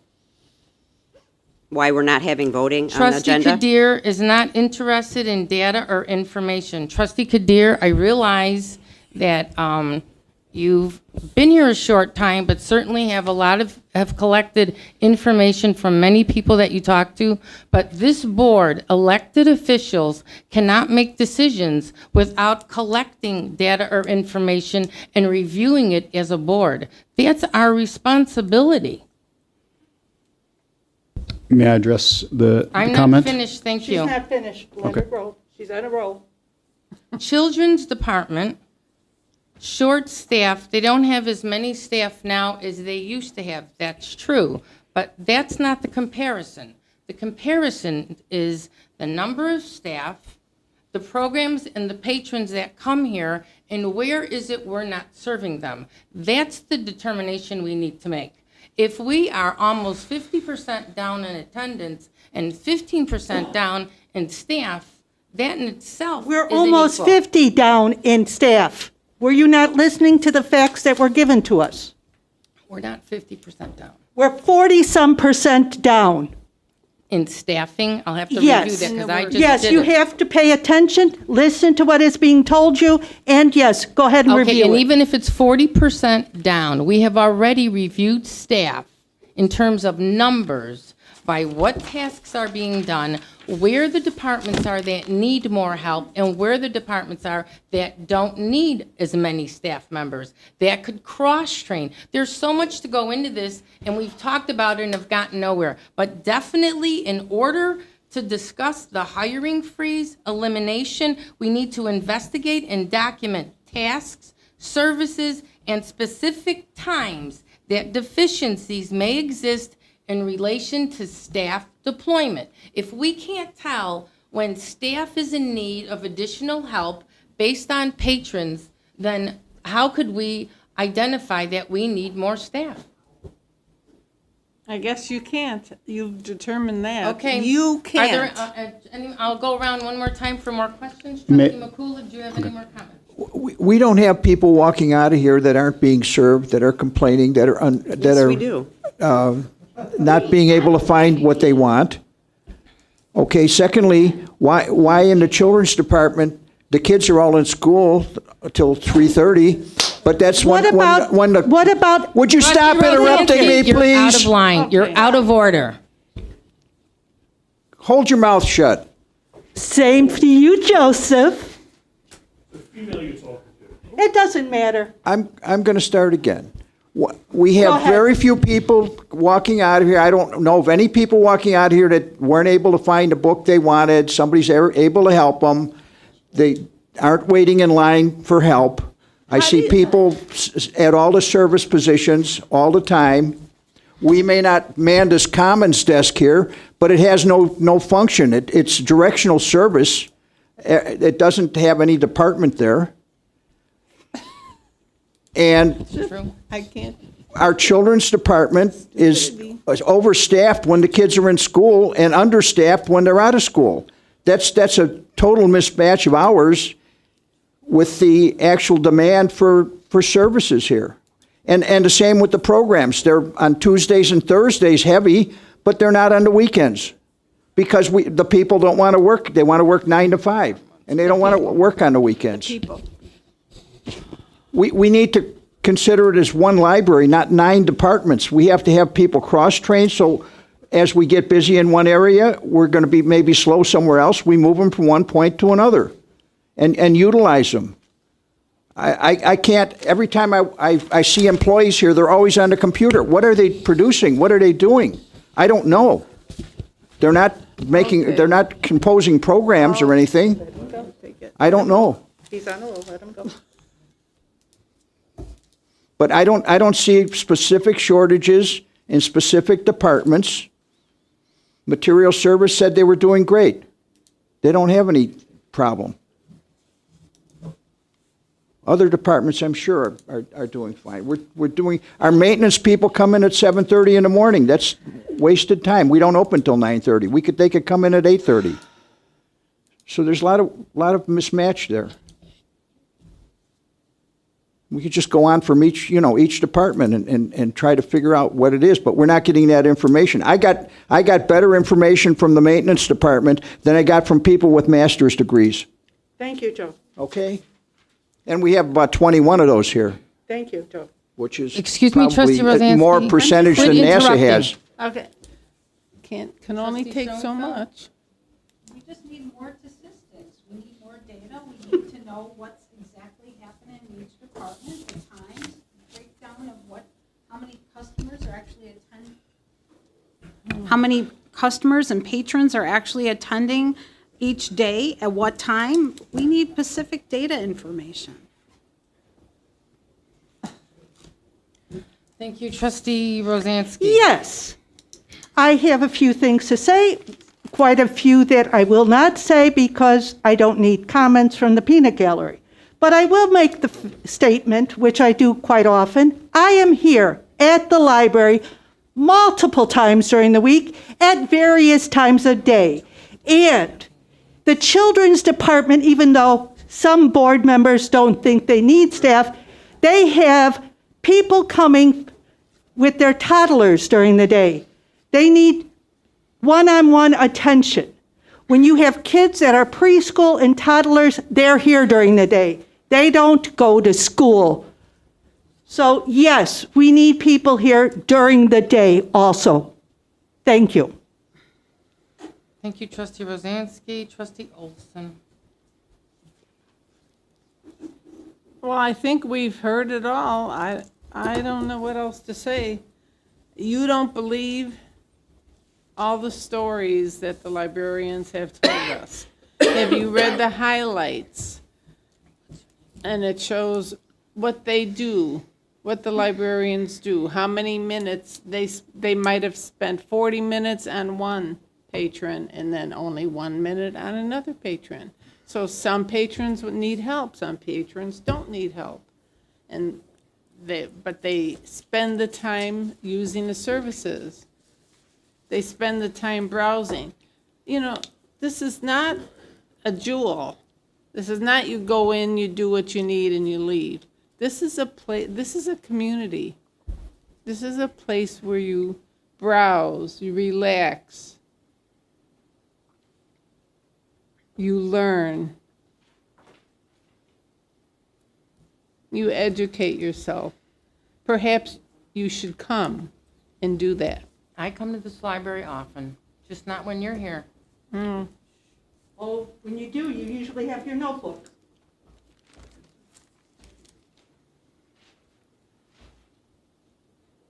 M: Why we're not having voting on the
F: Trustee
M: agenda?
F: Kadir is not interested in data or information. Trustee Kadir, I realize that you've been here a short time, but certainly have collected information from many people that you talk to. But this board, elected officials, cannot make decisions without collecting data or information and reviewing it as a board. That's our responsibility.
N: May I address the
F: I'm
N: comment?
F: not finished, thank
B: She's
F: you.
B: not finished, let her roll, she's on a roll.
F: Children's Department, short-staffed, they don't have as many staff now as they used to have. That's true, but that's not the comparison. The comparison is the number of staff, the programs and the patrons that come here, and where is it we're not serving them. That's the determination we need to make. If we are almost 50% down in attendance and 15% down in staff, that in itself
B: We're
F: is
B: almost
F: unequal.
B: 50 down in staff. Were you not listening to the facts that were given to us?
F: We're not 50% down.
B: We're 40-some% down.
F: In staffing, I'll have to review
B: Yes.
F: that because I just
B: Yes,
F: did
B: you
F: it.
B: have to pay attention, listen to what is being told you, and yes, go ahead and
F: Okay,
B: review
F: and
B: it.
F: even if it's 40% down, we have already reviewed staff in terms of numbers by what tasks are being done, where the departments are that need more help, and where the departments are that don't need as many staff members, that could cross-train. There's so much to go into this, and we've talked about it and have gotten nowhere. But definitely, in order to discuss the hiring freeze, elimination, we need to investigate and document tasks, services, and specific times that deficiencies may exist in relation to staff deployment. If we can't tell when staff is in need of additional help based on patrons, then how could we identify that we need more staff?
L: I guess you can't. You've determined that.
F: Okay.
L: You
F: Are there,
L: can't.
F: I'll go around one more time for more questions.
N: May-
F: Trustee McCullough, do you have any more comments?
H: we don't have people walking out of here that aren't being served, that are complaining, that are,
M: Yes, we do.
H: not being able to find what they want. Okay, secondly, why in the children's department, the kids are all in school till 3:30, but that's when the...
B: What about?
H: Would you stop
F: Trustee
H: interrupting me,
F: Rosansky, You're out
H: please?
F: of line. You're out of order.
H: Hold your mouth shut.
B: Same for you, Joseph. It doesn't matter.
H: I'm going to start again. We
B: Go
H: have
B: ahead.
H: very few people walking out of here. I don't know of any people walking out here that weren't able to find a book they wanted. Somebody's able to help them. They aren't waiting in line for help. I see people at all the service positions all the time. We may not man this commons desk here, but it has no function. It's directional service, It doesn't have any department there. And
L: I can't.
H: our children's department is overstaffed when the kids are in school and understaffed when they're out of school. That's a total mismatch of hours with the actual demand for services here. And the same with the programs. They're on Tuesdays and Thursdays heavy, but they're not on the weekends because the people don't want to work. They want to work 9 to 5, and they don't want to work on the weekends.
L: People.
H: We need to consider it as one library, not 9 departments. We have to have people cross-trained, so as we get busy in one area, we're going to be maybe slow somewhere else. We move them from one point to another and utilize them. I can't, every time I see employees here, they're always on the computer. What are they producing? What are they doing? I don't know. They're not they're not composing programs or anything. I don't know.
L: He's on a roll, let him go.
H: But I don't see specific shortages in specific departments. Material Service said they were doing great. They don't have any problem. Other departments, I'm sure, are doing fine. We're doing, our maintenance people come in at 7:30 in the morning. That's wasted time. We don't open till 9:30. They could come in at 8:30. So there's a lot of mismatch there. We could just go on from each department and try to figure out what it is, but we're not getting that information. I got better information from the maintenance department than I got from people with master's degrees.
B: Thank you, Joe.
H: Okay? And we have about 21 of those here,
B: Thank you, Joe.
H: which is
F: Excuse me,
H: probably
F: Trustee Rosansky.
H: more percentage than
F: Quit
H: NASA
F: interrupting.
H: has.
L: Okay. Can only
F: Trustee
L: take so
F: So-and-so?
L: much.
C: We just need more statistics. We need more data. We need to know what's exactly happening in each department, the times, breakdown of how many customers are actually attending. How many customers and patrons are actually attending each day, at what time? We need specific data information.
F: Thank you, Trustee Rosansky.
B: Yes, I have a few things to say, quite a few that I will not say because I don't need comments from the peanut gallery. But I will make the statement, which I do quite often. I am here at the library multiple times during the week at various times of day. And the children's department, even though some board members don't think they need staff, they have people coming with their toddlers during the day. They need one-on-one attention. When you have kids that are preschool and toddlers, they're here during the day. They don't go to school. So yes, we need people here during the day also. Thank you.
F: Thank you, Trustee Rosansky. Trustee Olson.
L: Well, I think we've heard it all. I don't know what else to say. You don't believe all the stories that the librarians have told us. Have you read the highlights? And it shows what they do, what the librarians do, how many minutes they might have spent 40 minutes on one patron and then only 1 minute on another patron. So some patrons would need help, some patrons don't need help. But they spend the time using the services. They spend the time browsing. This is not a jewel. This is not you go in, you do what you need, and you leave. This is a this is a community. This is a place where you browse, you relax, you learn, you educate yourself. Perhaps you should come and do that.
F: I come to this library often, just not when you're here.
B: Oh, when you do, you usually have your notebook.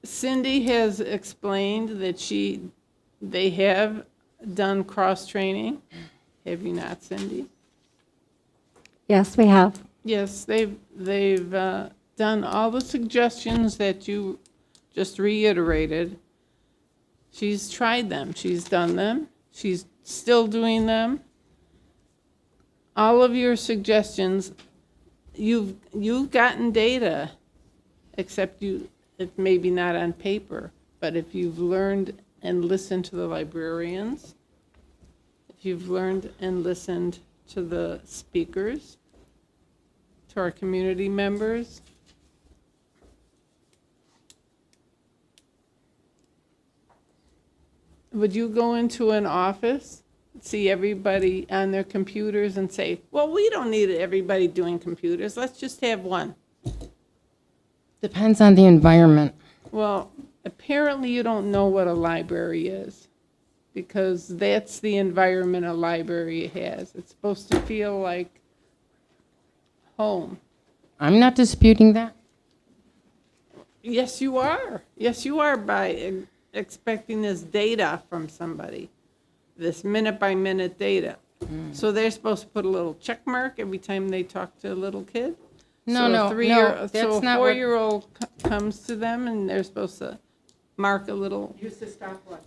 L: Cindy has explained that they have done cross-training. Have you not, Cindy?
G: Yes, we have.
L: Yes, they've done all the suggestions that you just reiterated. She's tried them. She's done them. She's still doing them. all of your suggestions, you've gotten data, except it's maybe not on paper, but if you've learned and listened to the librarians, if you've learned and listened to the speakers, to our community members, would you go into an office, see everybody on their computers and say, well, we don't need everybody doing computers, let's just have one?
F: Depends on the environment.
L: Well, apparently you don't know what a library is, because that's the environment a library has. It's supposed to feel like home.
F: I'm not disputing that.
L: Yes, you are. Yes, you are, by expecting this data from somebody, this minute-by-minute data. So they're supposed to put a little check mark every time they talk to a little kid?
F: No,
L: So
F: no,
L: a
F: that's
L: So a
F: not what-
L: 4-year-old comes to them and they're supposed to mark a little...
B: Use the stopwatch.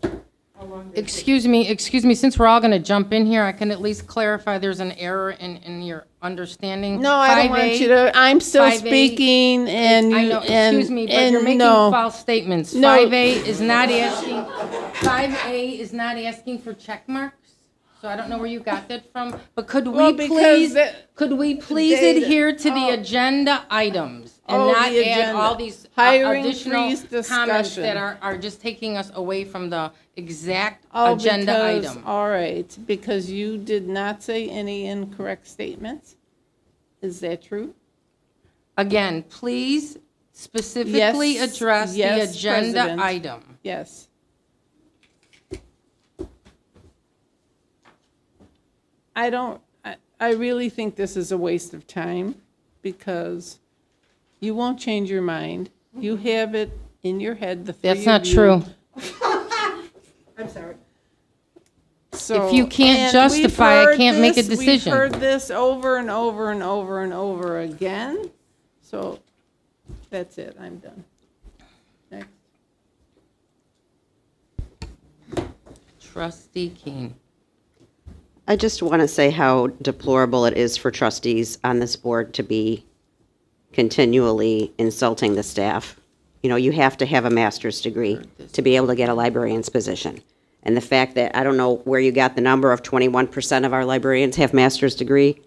B: How long
F: Excuse me, since we're all going to jump in here, I can at least clarify there's an error in your understanding.
L: No, I don't want
F: 5A
L: you to, I'm still
F: 5A
L: speaking and you...
F: I know, excuse me, but you're making
L: no.
F: false statements.
L: No.
F: 5A is not asking for check marks. So I don't know where you got that from, but could
L: Well,
F: we
L: because
F: please
L: data-
F: adhere to the
L: oh.
F: agenda items and
L: Oh,
F: not
L: the
F: add
L: agenda.
F: all these
L: Hiring
F: additional
L: freeze
F: comments that
L: discussion.
F: are just taking us away from the exact
L: Oh,
F: agenda
L: because-
F: item.
L: All right, because you did not say any incorrect statements? Is that true?
F: Again, please specifically
L: Yes,
F: address the
L: yes,
F: agenda
L: President.
F: item.
L: Yes. I really think this is a waste of time, because you won't change your mind. You have it in your head, the three
F: That's
L: of
F: not
L: you.
F: true.
B: I'm sorry.
L: So,
F: If you can't
L: and we've
F: justify, I
L: heard
F: can't make a
L: this-
F: decision.
L: We've heard this over and over and over and over again. So that's it, I'm done. Next.
F: Trustee Keene.
M: I just want to say how deplorable it is for trustees on this board to be continually insulting the staff. You know, you have to have a master's degree to be able to get a librarian's position. And the fact that, I don't know where you got the number of 21% of our librarians have master's degree.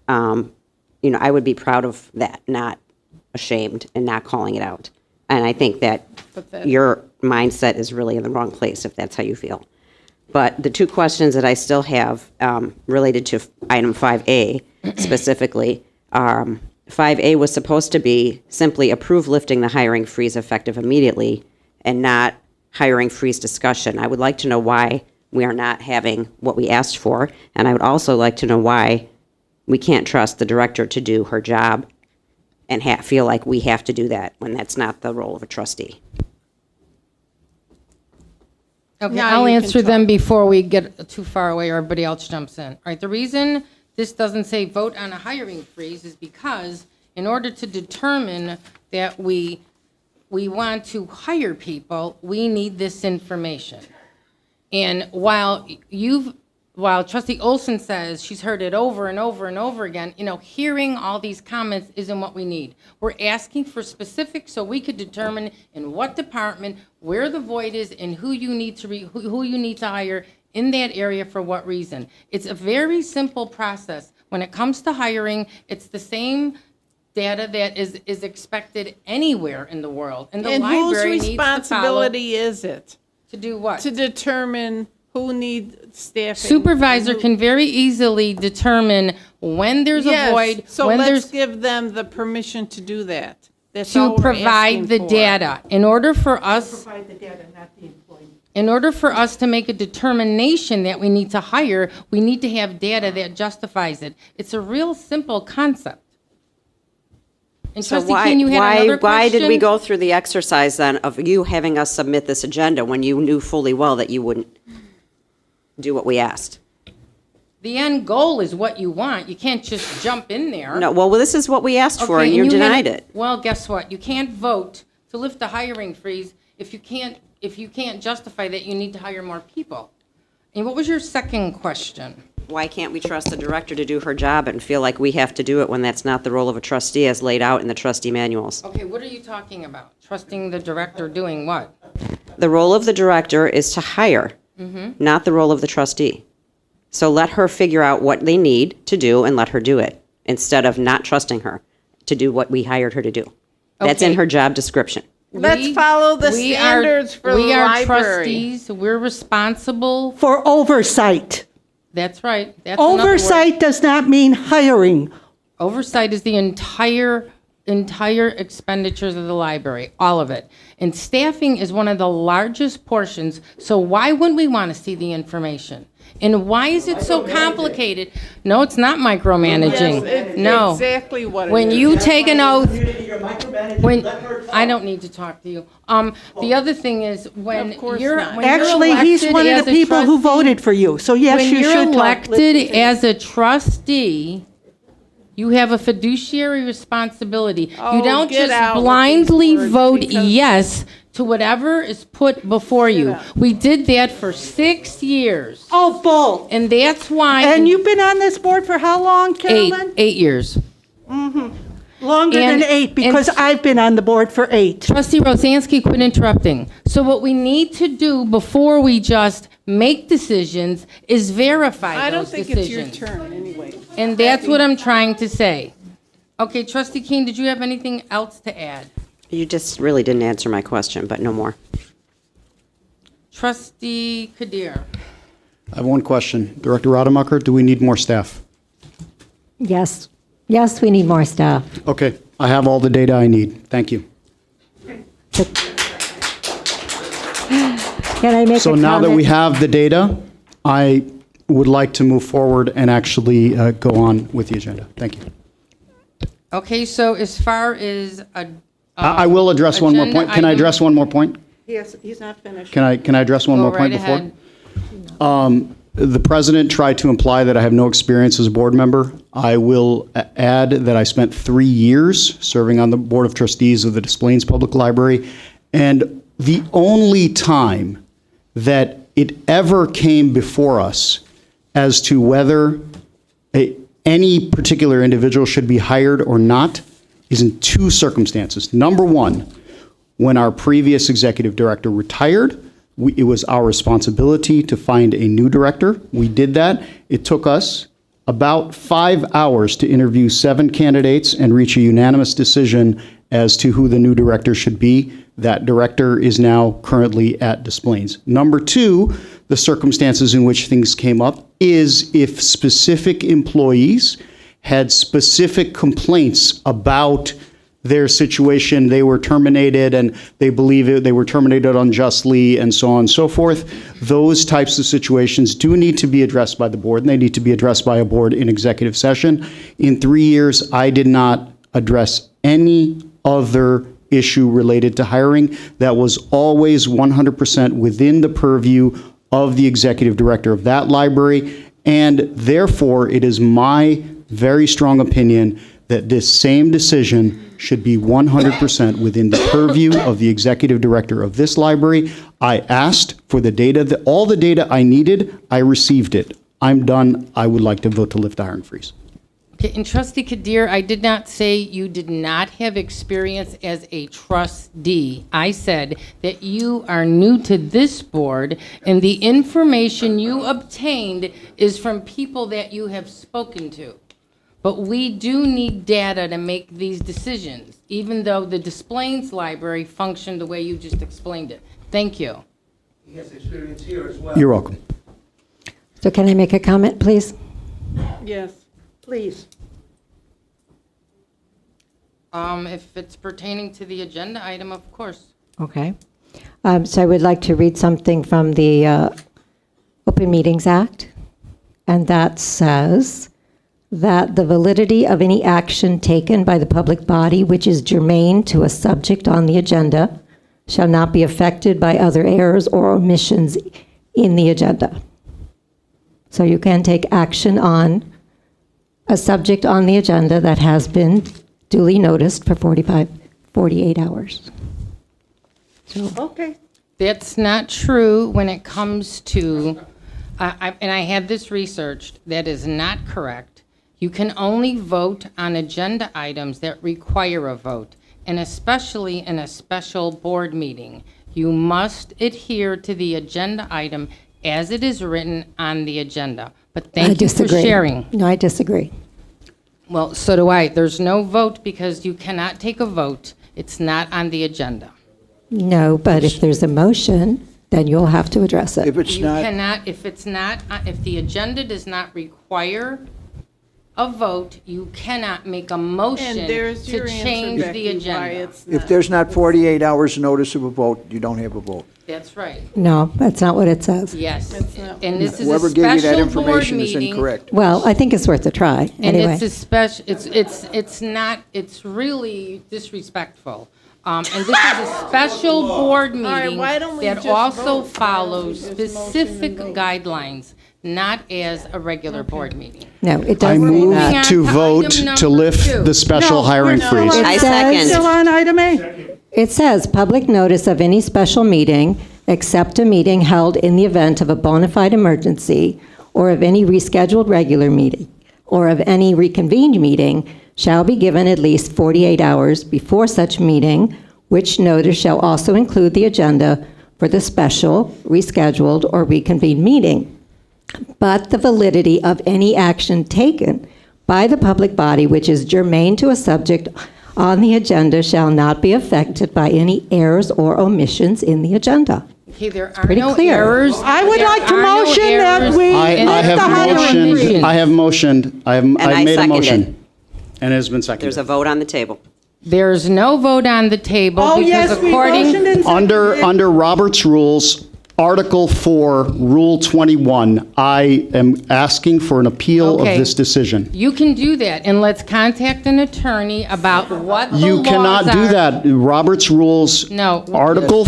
M: You know, I would be proud of that, not ashamed and not calling it out. And I think that your mindset is really in the wrong place if that's how you feel. But the two questions that I still have related to item 5A specifically are, 5A was supposed to be simply approve lifting the hiring freeze effective immediately and not hiring freeze discussion. I would like to know why we are not having what we asked for, and I would also like to know why we can't trust the director to do her job and feel like we have to do that when that's not the role of a trustee.
F: Okay,
L: Now
F: I'll
L: you can
F: answer them
L: talk.
F: before we get too far away or everybody else jumps in. All right, the reason this doesn't say vote on a hiring freeze is because in order to determine that we want to hire people, we need this information. And while Trustee Olson says she's heard it over and over and over again, you know, hearing all these comments isn't what we need. We're asking for specifics so we could determine in what department, where the void is, and who you need to hire in that area for what reason. It's a very simple process. When it comes to hiring, it's the same data that is expected anywhere in the world. And the
L: And whose
F: library needs to follow.
L: responsibility is it
F: To do what?
L: to determine who needs staffing?
F: Supervisor
L: and who-
F: can very easily determine when there's a
L: Yes,
F: void,
L: so
F: when
L: let's
F: there's
L: give them the permission to do that. That's all
F: to
L: we're
F: provide
L: asking
F: the
L: for.
F: data. In order for us,
B: Provide the data, not the employee.
F: in order for us to make a determination that we need to hire, we need to have data that justifies it. It's a real simple concept. And
M: So
F: Trustee Keene, you had another
M: why did we
F: question?
M: go through the exercise then of you having us submit this agenda when you knew fully well that you wouldn't do what we asked?
F: The end goal is what you want. You can't just jump in there.
M: No, well, this is what we asked for,
F: Okay,
M: and you
F: had-
M: denied it.
F: Well, guess what? You can't vote to lift the hiring freeze if you can't justify that you need to hire more people. And what was your second question?
M: Why can't we trust the director to do her job and feel like we have to do it when that's not the role of a trustee as laid out in the trustee manuals?
F: Okay, what are you talking about? Trusting the director doing what?
M: The role of the director is to hire, not the role of the trustee. So let her figure out what they need to do and let her do it, instead of not trusting her to do what we hired her to do. That's in
F: Okay.
M: her job description.
L: Let's follow the standards for the
F: We are
L: library.
F: trustees, we're responsible.
B: For oversight.
F: That's right. That's another word.
B: Oversight does not mean hiring.
F: Oversight is the entire expenditures of the library, all of it. And staffing is one of the largest portions, so why wouldn't we want to see the information? And why is it so complicated? No, it's not micromanaging.
L: Yes, it's
F: No.
L: exactly what it
F: When
L: is.
F: you take an oath, I don't need to talk to you. The other thing is, when
L: Of course
F: you're
L: not.
F: when you're
B: Actually, he's
F: elected
B: one of
F: as
B: the
F: a
B: people who
F: trustee-
B: voted for you, so yes,
F: when
B: you
F: you're
B: should talk.
F: elected as a trustee, you have a fiduciary responsibility.
L: Oh,
F: You don't
L: get
F: just
L: out with
F: blindly
L: these words,
F: vote
L: because-
F: yes to whatever is put before you.
L: out.
F: We did that for 6 years.
B: Oh, bull.
F: And that's why.
B: And you've been on this board for how long, Carolyn?
F: 8 years.
B: Longer than
F: And-
B: 8, because
F: and-
B: I've been on the board for 8.
F: Trustee Rosansky, quit interrupting. So what we need to do before we just make decisions is verify
L: I don't
F: those
L: think
F: decisions.
L: it's your turn anyway.
F: And that's what I'm trying to say. Okay, Trustee Keene, did you have anything else to add?
M: You just really didn't answer my question, but no more.
F: Trustee Kadir.
N: I have one question. Director Rademacher, do we need more staff?
G: Yes. Yes, we need more staff.
N: Okay, I have all the data I need. Thank you.
G: Can I make a
N: So
G: comment?
N: now that we have the data, I would like to move forward and actually go on with the agenda. Thank you.
F: Okay, so as far as
N: I will address one more
F: agenda
N: point. Can I
F: item-
N: address one more point?
B: He's not finished.
N: Can I address one
F: Go
N: more point
F: right
N: before?
F: ahead.
N: The president tried to imply that I have no experience as a board member. I will add that I spent 3 years serving on the Board of Trustees of the Des Plaines Public Library, and the only time that it ever came before us as to whether any particular individual should be hired or not is in 2 circumstances. Number one, when our previous executive director retired, it was our responsibility to find a new director. We did that. It took us about 5 hours to interview 7 candidates and reach a unanimous decision as to who the new director should be. That director is now currently at Des Plaines. Number 2, the circumstances in which things came up is if specific employees had specific complaints about their situation, they were terminated and they believe they were terminated unjustly and so on and so forth. Those types of situations do need to be addressed by the board, and they need to be addressed by a board in executive session. In 3 years, I did not address any other issue related to hiring. That was always 100% within the purview of the executive director of that library, and therefore it is my very strong opinion that this same decision should be 100% within the purview of the executive director of this library. I asked for the data, all the data I needed, I received it. I'm done. I would like to vote to lift the hiring freeze.
F: Okay, and Trustee Kadir, I did not say you did not have experience as a trustee. I said that you are new to this board, and the information you obtained is from people that you have spoken to. But we do need data to make these decisions, even though the Des Plaines Library functioned the way you just explained it. Thank you.
E: He has experience here as well.
N: You're welcome.
G: So can I make a comment, please?
L: Yes.
B: Please.
F: If it's pertaining to the agenda item, of course.
G: Okay. So I would like to read something from the Open Meetings Act, and that says that the validity of any action taken by the public body which is germane to a subject on the agenda shall not be affected by other errors or omissions in the agenda. So you can take action on a subject on the agenda that has been duly noticed for 48 hours. So,
B: Okay.
F: That's not true when it comes to and I had this researched, that is not correct. You can only vote on agenda items that require a vote, and especially in a special board meeting. You must adhere to the agenda item as it is written on the agenda. But thank you for sharing.
G: No, I disagree.
F: Well, so do I. There's no vote because you cannot take a vote. It's not on the agenda.
G: No, but if there's a motion, then you'll have to address it.
H: If it's
F: You
H: not,
F: cannot, if the agenda does not require a vote, you cannot make a motion
L: And there's
F: to
L: your answer,
F: change the
L: Becky, why
F: agenda.
L: it's
H: if
L: not.
H: there's not 48 hours notice of a vote, you don't have a vote.
F: That's right.
G: No, that's not what it says.
F: Yes.
L: That's not-
F: And this is a
H: Whoever gave you that
F: special board
H: information is
F: meeting.
H: incorrect.
G: Well, I think it's worth a try,
F: And
G: anyway.
F: it's a special, it's not, it's really disrespectful. And this is a special board
L: right,
F: meeting
L: why don't we
F: that
L: just
F: also
L: vote?
F: follows
L: Why don't we just motion
F: specific
L: and vote?
F: guidelines, not as a regular board meeting.
G: No, it
N: I
G: doesn't say
N: move
G: that.
N: to
F: on
N: vote
F: item
N: to
F: number
N: lift
F: 2.
N: the special
B: No,
N: hiring
B: we're still
N: freeze.
B: on-
M: I
G: It says-
B: Still on item A.
G: It says, public notice of any special meeting, except a meeting held in the event of a bona fide emergency, or of any rescheduled regular meeting, or of any reconvened meeting, shall be given at least 48 hours before such meeting, which notice shall also include the agenda for the special, rescheduled, or reconvened meeting. But the validity of any action taken by the public body which is germane to a subject on the agenda shall not be affected by any errors or omissions in the agenda.
F: Okay, there are
G: Pretty
F: no
G: clear.
F: errors.
B: I would
F: There
B: like to
F: are no
B: motion that
F: errors
B: we-
F: in
N: I
F: the
N: have
F: hiring
N: motioned,
F: freeze.
N: I have motioned, I've
M: I
N: made a motion.
M: seconded.
N: And it has been
M: There's
N: seconded.
M: a vote on the table.
F: There's no vote on the table
B: Oh,
F: because
B: yes, we
F: according.
B: motioned and seconded.
N: Under Robert's rules, Article 4, Rule 21, I am asking for an appeal of
F: Okay.
N: this decision.
F: You can do that, and let's contact an attorney about what the
N: You
F: laws
N: cannot do
F: are.
N: that. Robert's rules.
F: No.
N: Article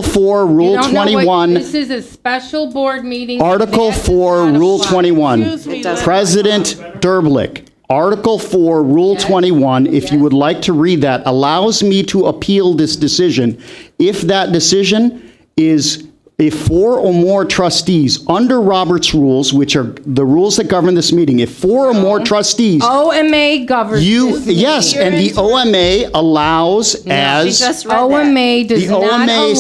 N: 4,
F: You
N: Rule
F: don't know what-
N: 21.
F: This is a special board meeting.
N: Article
F: That does
N: 4,
F: not
N: Rule
F: apply.
N: 21.
L: Excuse me, let-
N: President Derblick, Article 4, Rule 21, if you would like to read that, allows me to appeal this decision if that decision is if 4 or more trustees, under Robert's rules, which are the rules that govern this meeting, if 4 or more trustees,
F: OMA governs this meeting.
N: yes, and the OMA allows as.
M: just read that.
F: OMA does
N: The
F: not
N: OMA
F: allow a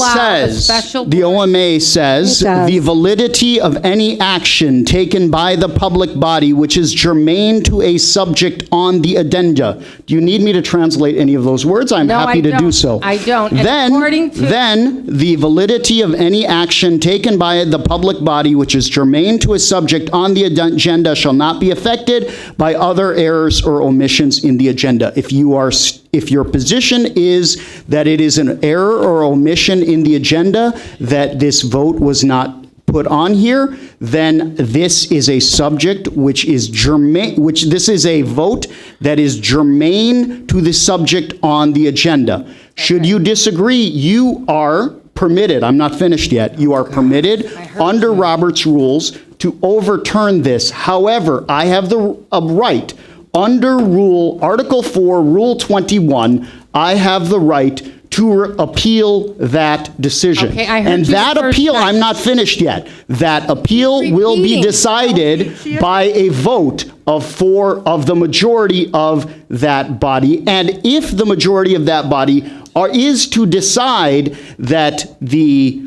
N: says,
F: special.
N: the OMA says,
G: It does.
N: the validity of any action taken by the public body which is germane to a subject on the agenda. Do you need me to translate any of those words? I'm
F: No,
N: happy
F: I
N: to do
F: don't.
N: so.
F: I don't. And
N: Then,
F: according to-
N: then the validity of any action taken by the public body which is germane to a subject on the agenda shall not be affected by other errors or omissions in the agenda. If your position is that it is an error or omission in the agenda, that this vote was not put on here, then this is a subject which is germane, this is a vote that is germane to the subject on the agenda. Should you disagree, you are permitted, I'm not finished yet, you are permitted under Robert's rules to overturn this. However, I have the right, under Article 4, Rule 21, I have the right to appeal that decision.
F: Okay, I heard
N: and
F: you the
N: that
F: first
N: appeal,
F: time.
N: I'm not finished yet. That appeal will be
F: Repeating.
N: decided by a vote of 4 of the majority of that body. And if the majority of that body is to decide that the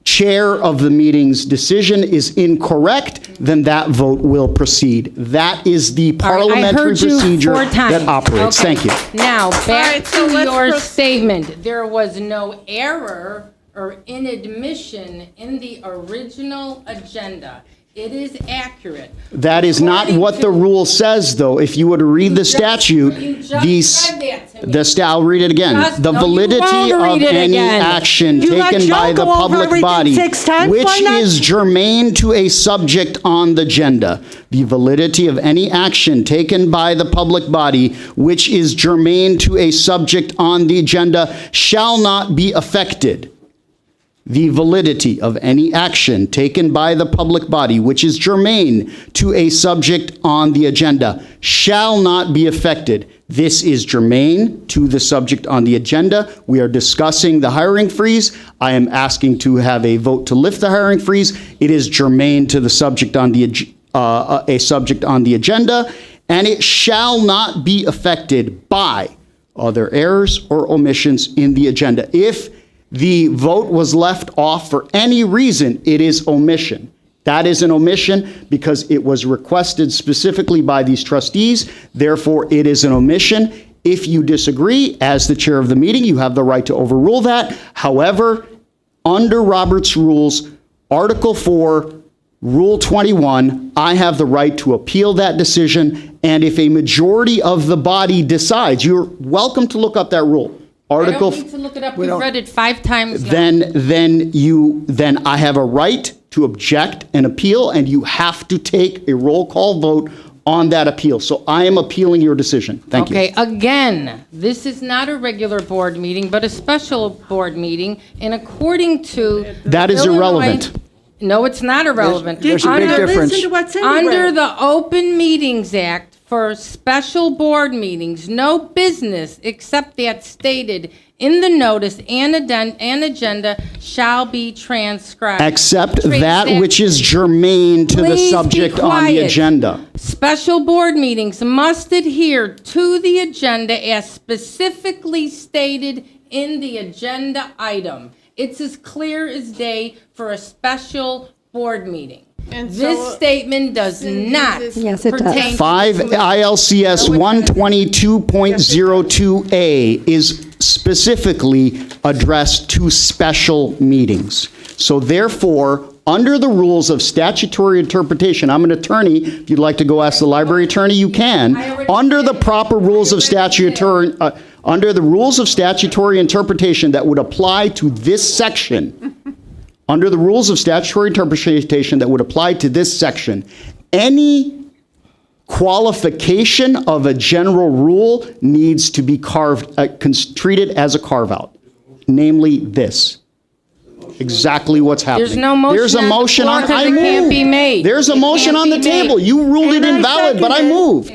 N: chair of the meeting's decision is incorrect, then that vote will proceed. That is the
F: All right, I
N: parliamentary
F: heard you
N: procedure
F: 4 times.
N: that operates.
F: Okay.
N: Thank you.
F: Now, back
L: right, so
F: to
L: let's
F: your
L: proceed.
F: statement. There was no error or inadmission in the original agenda. It is accurate.
N: That is not
F: According
N: what
F: to-
N: the rule says, though. If you were to read the
F: just-
N: statute,
F: you just read that to me.
N: I'll read it again. The
F: No, you
N: validity
F: won't
N: of
F: read it
N: any
F: again.
N: action
B: You let
N: taken
B: Joe
N: by the
B: go over
N: public
B: everything
N: body,
B: 6 times,
N: which
B: why not?
N: is germane to a subject on the agenda. The validity of any action taken by the public body, which is germane to a subject on the agenda, shall not be affected. The validity of any action taken by the public body which is germane to a subject on the agenda shall not be affected. This is germane to the subject on the agenda. We are discussing the hiring freeze. I am asking to have a vote to lift the hiring freeze. It is germane to the subject on the agenda, and it shall not be affected by other errors or omissions in the agenda. If the vote was left off for any reason, it is omission. That is an omission because it was requested specifically by these trustees. Therefore, it is an omission. If you disagree, as the chair of the meeting, you have the right to overrule that. However, under Robert's rules, Article 4, Rule 21, I have the right to appeal that decision. And if a majority of the body decides, you're welcome to look up that rule. Article.
F: I don't need to look it up. We've read it 5 times now.
N: Then I have a right to object and appeal, and you have to take a roll call vote on that appeal. So I am appealing your decision. Thank you.
F: Okay, again, this is not a regular board meeting, but a special board meeting, and according to...
N: That is irrelevant.
F: No, it's not irrelevant.
H: There's a big difference.
B: Listen to what's in
F: Under
B: red.
F: the Open Meetings Act, for special board meetings, no business except that stated in the notice and agenda shall be transcribed.
N: Except that which is germane to the
F: Please be
N: subject on the
F: quiet.
N: agenda.
F: Special board meetings must adhere to the agenda as specifically stated in the agenda item. It's as clear as day for a special board meeting.
L: And
F: This
L: so,
F: statement does not
G: Yes, it does.
F: pertain.
N: 5 ILCS 122.02A is specifically addressed to special meetings. So therefore, under the rules of statutory interpretation, I'm an attorney. If you'd like to go ask the library attorney, you can. Under the proper rules of statutory, under the rules of statutory interpretation that would apply to this section, under the rules of statutory interpretation that would apply to this section, any qualification of a general rule needs to be treated as a carve-out, namely this. Exactly what's happening.
F: There's no motion
N: There's a
F: on the
N: motion
F: floor
N: on.
F: 'cause
N: I
F: it can't be
N: moved.
F: made.
N: There's a
F: It
N: motion
F: can't
N: on the
F: be
N: table.
F: made.
N: You ruled it
B: And I
N: invalid, but I
B: seconded it.
N: moved.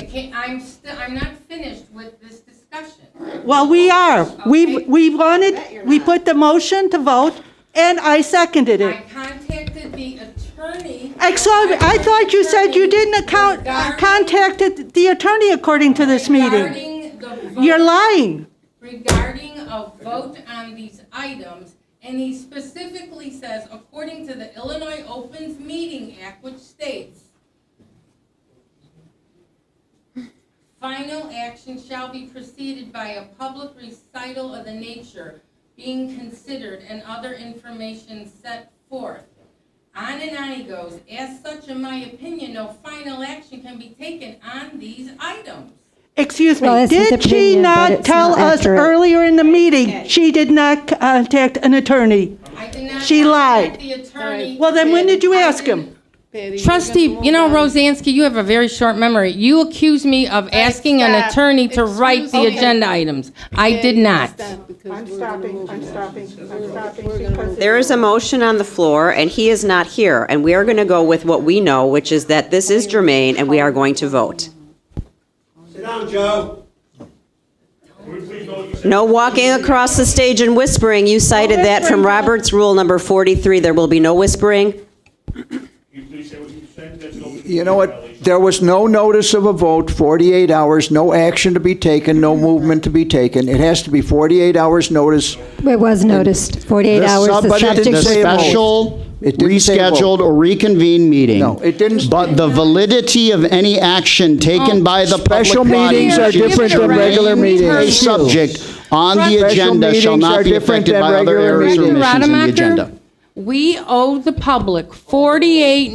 F: I'm not finished with this discussion.
B: Well, we are.
F: Okay.
B: We put the motion to vote, and I seconded
F: I
B: it.
F: contacted the attorney.
B: I thought you said you didn't contacted the attorney according to this meeting.
F: Regarding the vote.
B: You're lying.
F: Regarding a vote on these items, and he specifically says, according to the Illinois Opens Meeting Act, which states, final action shall be preceded by a public recital of the nature being considered and other information set forth. On and on he goes. As such, in my opinion, no final action can be taken on these items.
B: Excuse me,
G: Well, it's his
B: did she
G: opinion, but
B: not
G: it's
B: tell
G: not
B: us
G: accurate.
B: earlier in the meeting she did not contact an attorney?
F: I did not
B: She
F: contact
B: lied.
F: the attorney.
B: Well, then when did you ask him?
L: Patty,
F: Trustee,
L: you're gonna
F: you know,
L: move on.
F: Rosansky, you have a very short memory. You accused me of asking an
L: stop.
F: attorney to write the
L: Excuse me.
F: agenda items. I did not.
B: I'm stopping. because
M: There is a motion on the floor, and he is not here, and we are going to go with what we know, which is that this is germane, and we are going to vote.
E: Sit down, Joe.
M: No walking across the stage and whispering. You cited that from Robert's Rule number 43. There will be no whispering.
H: You know what? There was no notice of a vote, 48 hours, no action to be taken, no movement to be taken. It has to be 48 hours notice.
G: It was noticed, 48 hours. The
H: but it
G: subject
H: didn't
N: The
G: was
H: say a vote.
N: special,
H: It didn't say a vote.
N: rescheduled, or reconvened meeting.
H: No, it didn't.
N: But the validity of any action taken by the public
H: Special
N: body
H: meetings are
N: which is
H: different than
N: germane
H: regular
N: to
H: meetings.
N: a subject on the
H: Special
N: agenda shall
H: meetings
N: not
H: are
N: be
H: different
N: affected
H: than
N: by other
H: regular
N: errors or
H: meetings.
N: omissions in the
F: Rademacher,
N: agenda.
F: we owe the public 48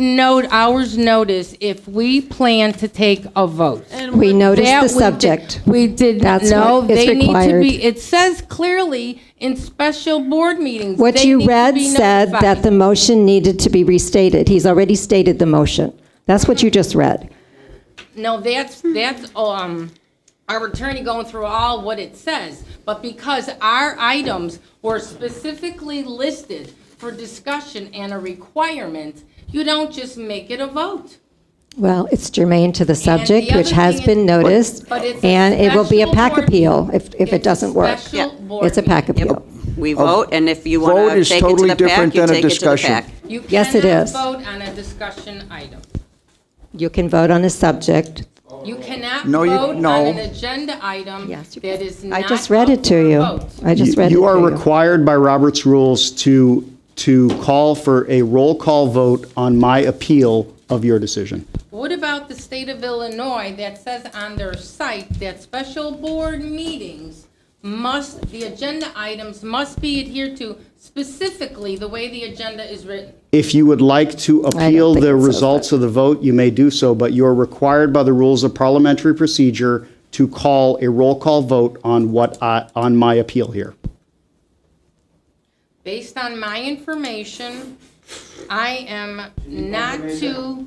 F: hours notice if we plan to take a vote.
G: We noticed
F: That
G: the
F: we did-
G: subject.
F: We did,
G: That's
F: no,
G: what is
F: they need to
G: required.
F: be, it says clearly in special board meetings.
G: What
F: they
G: you
F: need to
G: read
F: be
G: said
F: notified.
G: that the motion needed to be restated. He's already stated the motion. That's what you just read.
F: No, that's our attorney going through all what it says. But because our items were specifically listed for discussion and a requirement, you don't just make it a vote.
G: Well, it's germane to the subject,
F: other
G: which has
F: thing
G: been
F: is-
G: noticed,
F: But it's a
G: and it will be a
F: special
G: PAC
F: board
G: appeal
F: meeting.
G: if it
F: It's a
G: doesn't work.
F: special board
G: It's a PAC
F: meeting.
G: appeal.
M: We vote, and if you want
H: Vote
M: to
H: is
M: take it to
H: totally
M: the
H: different
M: PAC, you
H: than a
M: take it to the
H: discussion.
M: PAC.
F: You
G: Yes, it
F: cannot
G: is.
F: vote on a discussion item.
G: You can vote on a subject.
F: You cannot
H: No, you-
F: vote
H: no.
F: on an agenda item
G: Yes, you
F: that
G: can.
F: is not
G: I just read
F: up
G: it to
F: for a
G: you.
F: vote.
G: I just read it to you.
N: You are required by Robert's rules to call for a roll call vote on my appeal of your decision.
F: What about the state of Illinois that says on their site that special board meetings the agenda items must be adhered to specifically the way the agenda is written?
N: If you would like to appeal
G: think
N: the
G: it says
N: results of the vote, you may do so, but you're required by the rules of parliamentary procedure to call a roll call vote on on my appeal here.
F: Based on my information, I am not to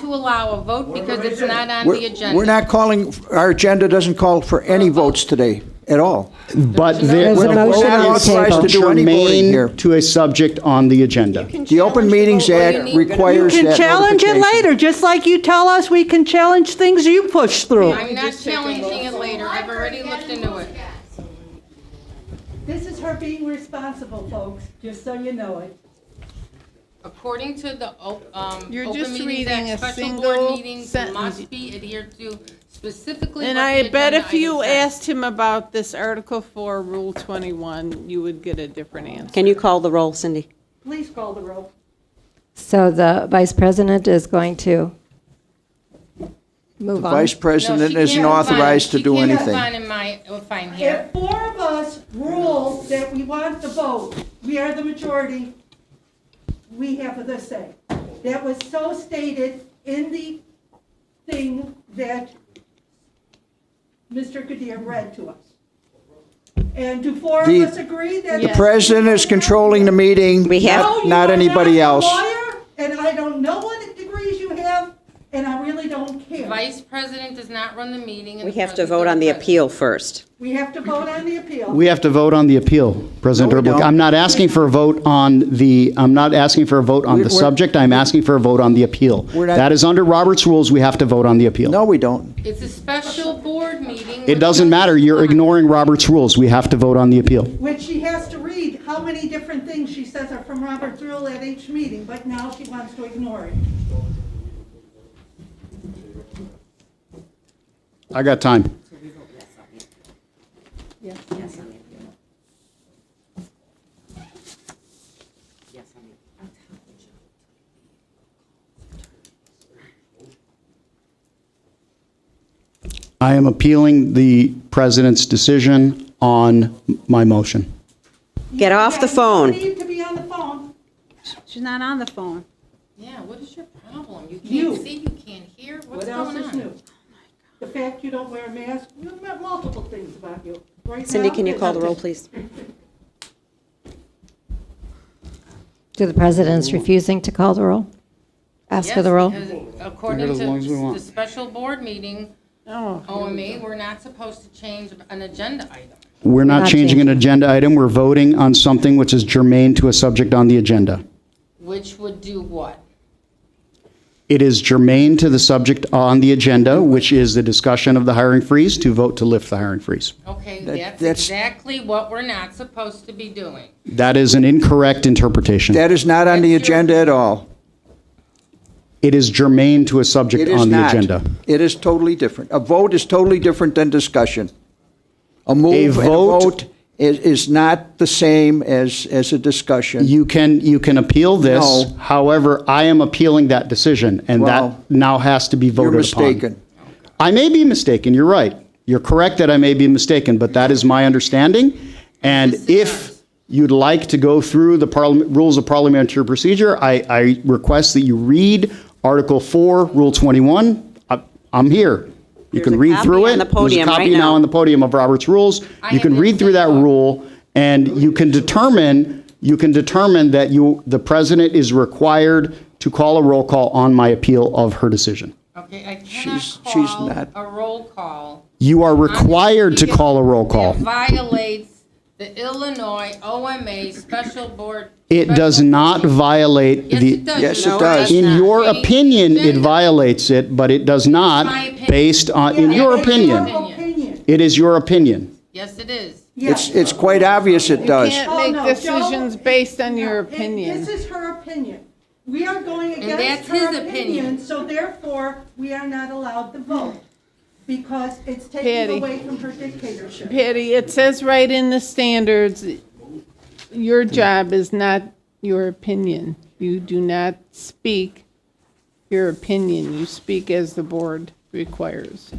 F: allow a vote because it's not on the agenda.
H: We're not calling, our agenda doesn't call for any votes today at all.
N: But
G: There's a
N: the
G: motion
N: vote
G: on the
N: is
H: table. To do any voting here.
N: germane to a subject on the agenda.
H: The Open Meetings Act
B: You
H: requires
B: can
H: that
B: challenge it
H: notification.
B: later, just like you tell us we can challenge things you push through.
F: I'm not challenging it later. I've already looked into it.
B: This is her being responsible, folks, just so you know it.
F: According to the
L: You're
F: Open
L: just
F: Meetings
L: reading
F: Act,
L: a
F: special
L: single
F: board meetings
L: sentence.
F: must be adhered to specifically
L: And
F: what
L: I
F: the
L: bet
F: agenda
L: if you
F: item says.
L: asked him about this Article 4, Rule 21, you would get a different answer.
M: Can you call the roll, Cindy?
B: Please call the roll.
G: So the vice president is going to move
H: The
G: on.
H: Vice President
F: No, she
H: isn't
F: can't
H: authorized to
F: she
H: do
F: can't
H: anything.
F: move on if I'm here.
B: If four of us rule that we want the vote, we are the majority, we have the say. That was so stated in the thing that Mr. Kadir read to us. And do four of
H: The-
B: us agree that?
H: The President is controlling the meeting,
M: We have-
B: No, you
H: not
B: are
H: anybody
B: a
H: else.
B: lawyer, and I don't know what degrees you have, and I really don't care.
F: Vice President does not run the meeting. and
M: We
F: the
M: have to
F: President
M: vote on the
F: is present.
M: appeal first.
B: We have to vote on the appeal.
N: We have to vote on the appeal, President
H: No, we
N: Erlich.
H: don't.
N: I'm not asking for a vote on the
H: We're-
N: subject, I'm asking for a vote on the appeal.
H: We're not-
N: That is under Robert's rules, we have to vote on the appeal.
H: No, we don't.
F: It's a special board meeting.
N: It doesn't matter, you're ignoring Robert's rules, we have to vote on the appeal.
B: Which she has to read how many different things she says are from Robert's rule at each meeting, but now she wants to ignore it.
N: I got time. I am appealing the president's decision on my motion.
M: Get off the
B: Yeah,
M: phone.
B: You don't need to be on the phone.
C: She's not on the phone.
F: Yeah, what is your problem? You
B: You.
F: can't see, you can't hear? What's
B: What else
F: going
B: is
F: on?
B: new? The fact you don't wear a mask, we've met multiple things about you. Right
M: Cindy,
B: now,
M: can you call the roll,
B: nothing.
M: please?
G: Do the president's refusing to call the roll? Ask for the roll?
F: Yes, because according
N: as long as we
F: to
N: want.
F: the special board meeting,
L: Oh,
F: OMA, we're not supposed to change an agenda item.
N: We're not
G: not
N: changing an
G: changing.
N: agenda item, we're voting on something which is germane to a subject on the agenda.
F: Which would do what?
N: It is germane to the subject on the agenda, which is the discussion of the hiring freeze, to vote to lift the hiring freeze.
F: Okay,
H: That's-
F: that's exactly what we're not supposed to be doing.
N: That is an incorrect interpretation.
H: That is not on the
F: That's your-
H: agenda at all.
N: It is germane to a
H: It
N: subject
H: is
N: on the
H: not.
N: agenda.
H: It is totally different. A vote is totally different than discussion. A move and a
N: vote-
H: vote is not the same as a discussion.
N: You can appeal this.
H: No.
N: However, I am appealing that decision, and
H: Well,
N: that now has to be
H: You're
N: voted upon.
H: mistaken.
N: I may be mistaken, you're right. You're correct that I may be mistaken, but that is my understanding. And if you'd like to go through the rules of parliamentary procedure, I request that you read Article 4, Rule 21. I'm here. You
M: There's
N: can
M: a
N: read
M: copy
N: through
M: on
N: it.
M: the podium
N: There's a copy
M: right
N: now
M: now.
N: on the podium of Robert's Rules.
F: I
N: You can
F: have
N: read through that
F: been-
N: rule, and you can determine that the president is required to call a roll call on my appeal of her decision.
F: Okay, I
H: She's
F: cannot call
H: not.
F: a roll call.
N: You are
F: on the
N: required to
F: speaker
N: call a roll call.
F: That violates the Illinois OMA Special Board.
N: It does not violate
F: Yes,
N: the.
F: it does.
H: Yes,
F: No,
H: it does.
N: In your
F: Change
N: opinion, it
F: agenda.
N: violates it, but it does
F: my
N: not,
F: opinion.
N: based on, in your
B: It's
N: opinion.
B: opinion.
N: It is your opinion.
F: Yes, it is.
H: It's quite obvious it does.
L: Can't
B: Oh,
L: make
B: no,
L: decisions
B: Joe,
L: based on your
B: No,
L: opinion.
B: This is her opinion. We are going
F: And
B: against
F: that's
B: her
F: his opinion.
B: opinion, so therefore, we are not allowed to vote. Because it's
L: Patty.
B: taking away from her dictatorship.
L: Patty, it says right in the standards, your job is not your opinion. You do not speak your opinion. You speak as the board requires.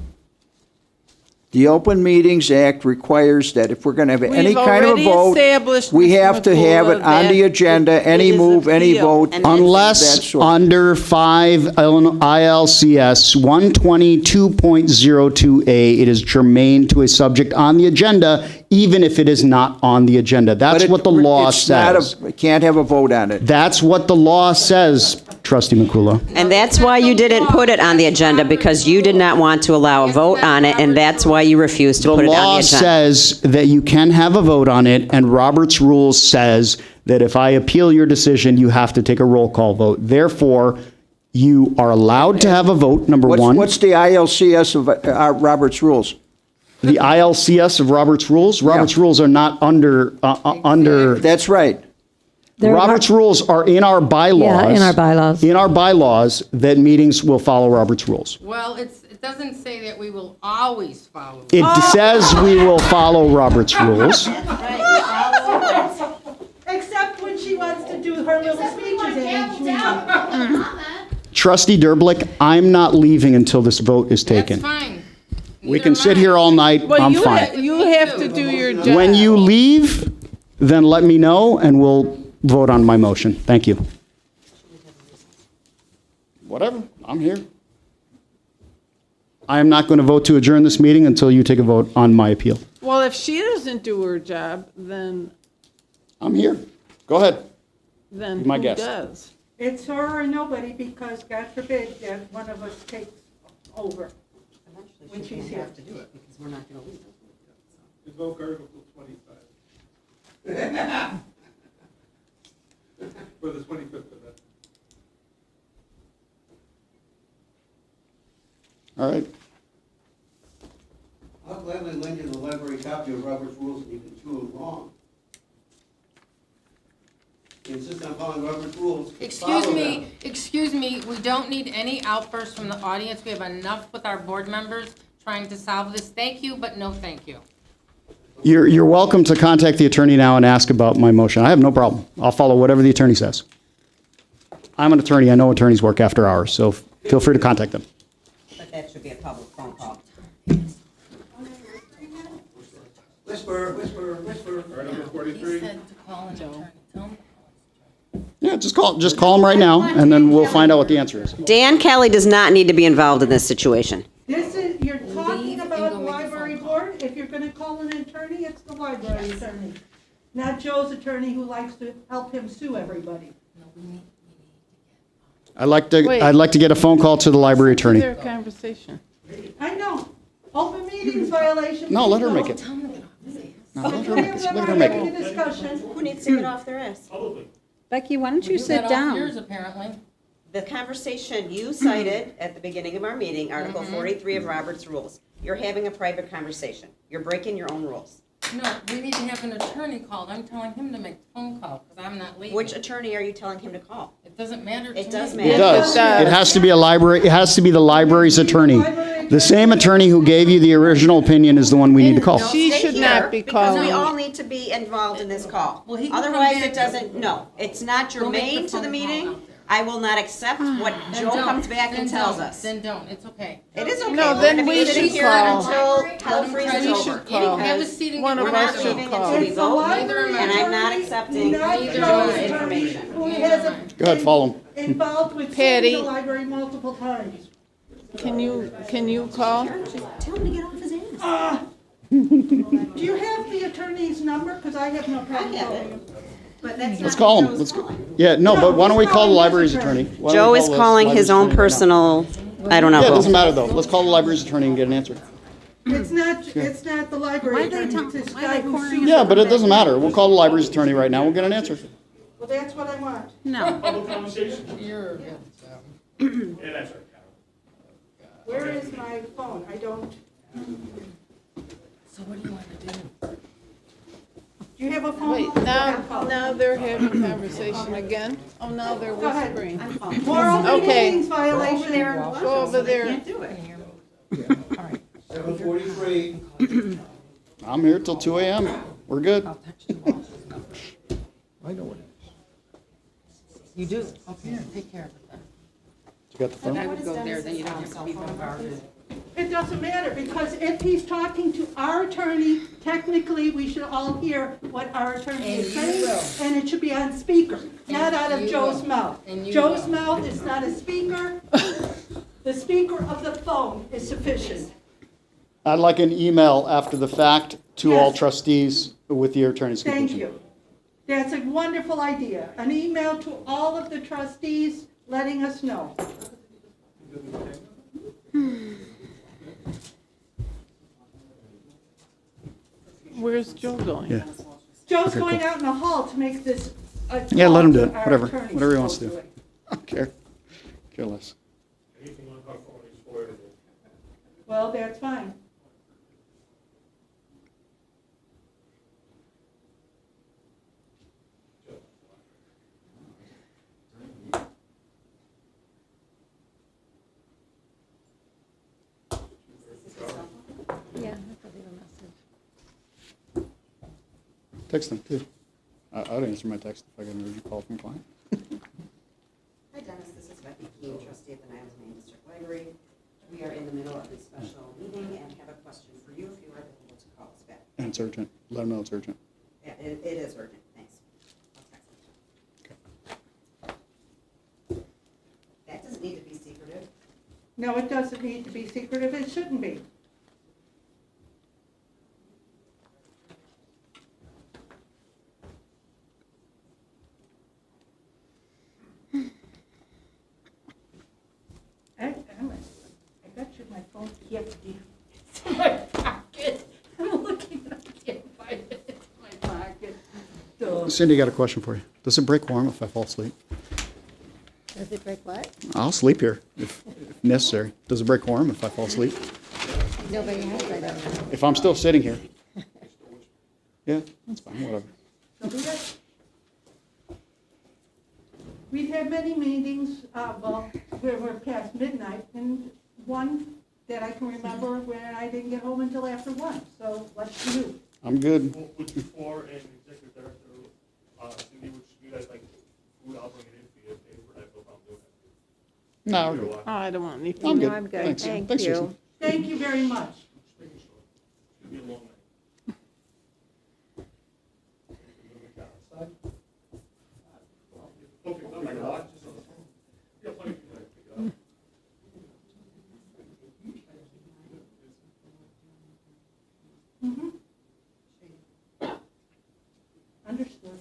H: The Open Meetings Act requires that if we're going to have any
L: We've
H: kind of a
L: already
H: vote,
L: established,
H: we
L: Mr.
H: have to have it
L: McCullough,
H: on the
L: that
H: agenda, any
L: it is
H: move, any
L: appealed.
H: vote.
M: And
N: Unless
H: That's sort.
N: under 5 ILCS 122.02A, it is germane to a subject on the agenda, even if it is not on the agenda. That's
H: But
N: what the law
H: it's not
N: says.
H: Can't have a vote on it.
N: That's what the law says, Trustee McCullough.
M: And that's why you didn't put it on the agenda, because you did not want to allow a vote on it, and that's why you refused to
N: The
M: put it on
N: law
M: the agenda.
N: says that you can have a vote on it, and Robert's rules says that if I appeal your decision, you have to take a roll call vote. Therefore, you are allowed to have a vote, number one.
H: What's the ILCS of Robert's rules?
N: The ILCS of Robert's rules? Robert's rules are not under.
H: That's right.
G: They're
N: Robert's
G: not-
N: rules are in our bylaws.
G: Yeah, in our bylaws.
N: In our bylaws that meetings will follow Robert's rules.
F: Well, it doesn't say that we will always follow.
N: It says we will follow Robert's rules.
B: Except when she wants to do her little speeches at each meeting.
N: Trustee Derblick, I'm not leaving until this vote is taken.
F: That's fine.
N: We
F: Neither
N: can
F: am
N: sit
F: I.
N: here all night,
L: Well,
N: I'm
L: you
N: fine.
L: you have to do your job.
N: When you leave, then let me know and we'll vote on my motion. Thank you. Whatever, I'm here. I am not going to vote to adjourn this meeting until you take a vote on my appeal.
L: Well, if she doesn't do her job, then
N: I'm here. Go ahead.
L: then
N: My
L: who
N: guess.
L: does?
B: It's her or nobody, because God forbid that one of us takes over when she's here.
D: Invoke Article 25. For the 25th Amendment.
N: All right.
E: I'll gladly lend you the library copy of Robert's Rules if you can chew them wrong. You insist on following Robert's Rules. follow them.
F: Excuse me, we don't need any outbursts from the audience. We have enough with our board members trying to solve this. Thank you, but no thank you.
N: You're welcome to contact the attorney now and ask about my motion. I have no problem. I'll follow whatever the attorney says. I'm an attorney. I know attorneys work after hours, so feel free to contact them.
M: But that should be a public phone call.
E: Whisper, whisper, whisper.
D: Article 43.
N: Yeah, just call them right now, and then we'll find out what the answer is.
M: Dan Kelly does not need to be involved in this situation.
B: This is, you're talking about the library board. If you're gonna call an attorney, it's the library attorney. Not Joe's attorney who likes to help him sue everybody.
N: I'd like
L: Wait.
N: to get a phone call to the library attorney.
L: Their conversation.
B: I know. Open meetings violation.
N: No, let her make it. No, let her make it. Let her make it.
B: Discussion.
M: Who needs to get off their ass?
C: Becky, why don't you
F: You
C: sit
F: got off
C: down?
F: yours, apparently.
M: The conversation you cited at the beginning of our meeting, Article 43 of Robert's Rules. You're having a private conversation. You're breaking your own rules.
F: No, we need to have an attorney called. I'm telling him to make the phone call, because I'm not leaving.
M: Which attorney are you telling him to call?
F: It doesn't matter to me.
M: It does
N: It
M: matter.
N: does.
L: It does.
N: It has to be a library, it has to be the library's attorney. The same attorney who gave you the original opinion is the one we need to call.
L: She
M: Stay
L: should
M: here,
L: not be
M: because we
L: calling.
M: all need to be involved in this call.
F: Well, he can come
M: Otherwise,
F: back.
M: it doesn't, no, it's not
F: We'll make the
M: germane to
F: phone
M: the
F: call
M: meeting.
F: out there.
M: I will not accept what
F: Then
M: Joe
F: don't.
M: comes back and
F: Then
M: tells
F: don't.
M: us.
F: Then don't, it's okay.
M: It is okay.
L: No,
M: We're
L: then
M: gonna
L: we
M: be sitting
L: should
M: here
L: call.
M: until hell
F: We
M: freezes
L: We
M: over.
L: should call.
F: Have a seat and
L: One
F: get
L: of
M: We're
L: us
M: not
L: should
M: leaving
L: call.
M: until we
B: It's the
M: vote,
B: library
M: and I'm not
B: attorney,
M: accepting
B: not
F: Neither
B: Joe's
F: am I.
B: attorney,
M: information.
B: who has
N: Go ahead, follow him.
B: involved with
L: Patty.
B: suing the library multiple times.
L: Can you call?
M: Tell him to get off his ass.
B: Do you have the attorney's number? Because I have no problem
M: I have
B: calling
M: it.
B: him.
M: But that's
N: Let's
M: not
N: call
M: who
N: him.
M: Joe's
N: Let's go.
M: calling.
N: Yeah, no, but why don't we call the library's
B: attorney.
N: attorney? Why don't
M: Joe
N: we
M: is
N: call the
M: calling his
N: library's
M: own
N: attorney right now?
M: personal, I don't know
N: Yeah, it
M: who.
N: doesn't matter though. Let's call the library's attorney and get an answer.
B: It's not the library
C: Why they
B: attorney,
C: tell-
B: it's this
C: why
B: guy
C: they
B: who
C: cornering
B: sues
N: Yeah, but it doesn't
B: everybody.
N: matter. We'll call the library's attorney right now. We'll get an answer.
B: Well, that's what I want.
C: No.
I: Public conversation.
F: You're,
I: Yeah, that's right.
B: Where is my phone? I don't,
F: so what do you want to do?
B: do you have a phone?
L: Wait, now they're having conversation again? Oh, now they're
B: Go ahead.
L: whispering.
B: More open
L: Okay.
B: meetings violation.
L: Go over there.
A: 7:43.
N: I'm here till 2 a.m. We're good.
A: I know what it is.
F: You do? Okay, take care of it then.
N: You got the phone?
F: I would go there, then you don't have to be bombarded.
B: It doesn't matter, because if he's talking to our attorney, technically, we should all hear what our attorney is
F: And you
B: saying, and it should be on speaker, not out of
F: you
B: Joe's
F: will.
B: mouth.
F: And you
B: Joe's
F: will.
B: mouth is not a speaker. The speaker of the phone is sufficient.
N: I'd like an email after the fact to all
B: Yes.
N: trustees with your attorney's conclusion.
B: Thank you. That's a wonderful idea. An email to all of the trustees letting us know.
L: Where's Joe going?
N: Yeah.
B: Joe's
N: Okay,
B: going
N: cool.
B: out in the hall to make this.
N: Yeah, let him do it.
B: Our
N: Whatever.
B: attorney's
N: Whatever he wants to
B: supposed
N: do. I don't care. Care less.
I: Anything on our phone is forwarded.
B: Well, that's fine.
N: Text them too. I'd answer my text if I got an urgent call from a client.
M: Hi Dennis, this is Becky Keene, trustee of the Niles Main District Library. We are in the middle of a special meeting and have a question for you if you are able to call us back.
N: And it's urgent. Let them know it's urgent.
M: Yeah, it is urgent, thanks. I'll text it. That doesn't need to be secretive.
B: No, it doesn't need to be secretive. It shouldn't be. I got you my phone. Yes, dear. It's in my pocket. I'm looking, I can't find it. It's in my pocket. Duh.
N: Cindy, got a question for you. Does it break warm if I fall asleep?
G: Does it break what?
N: I'll sleep here if necessary. Does it break warm if I fall asleep?
G: Nobody has, I don't know.
N: If I'm still sitting here? Yeah, that's fine, whatever.
B: We've had many meetings, well, where we're past midnight, and one that I can remember where I didn't get home until after 1, so what's new?
N: I'm good.
I: Before an executive director, Cindy, would you guys like food? I'll bring it in for you if they have no problem doing that.
N: No, we're good.
L: Oh, I don't want anything.
N: I'm good.
G: I'm good.
N: Thanks.
G: Thank
N: Thanks,
G: you.
N: Susan.
B: Thank you very much.
I: It's gonna be a long night. Okay, no, my God. Yeah, plenty of people to pick it up.
B: Understood.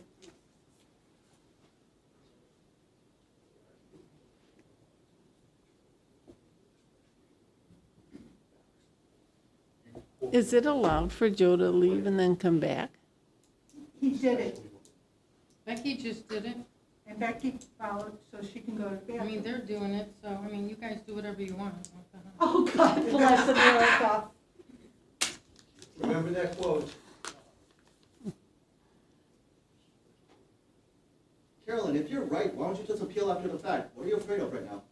L: Is it allowed for Joe to leave and then come back?
B: He did it,
F: Becky just did it.
B: and Becky followed, so she can go to bed.
F: I mean, they're doing it, so, I mean, you guys do whatever you want. What the hell?
B: Oh, God bless America.
A: Remember that quote. Carolyn, if you're right, why don't you just appeal after the fact? What are you afraid of right now?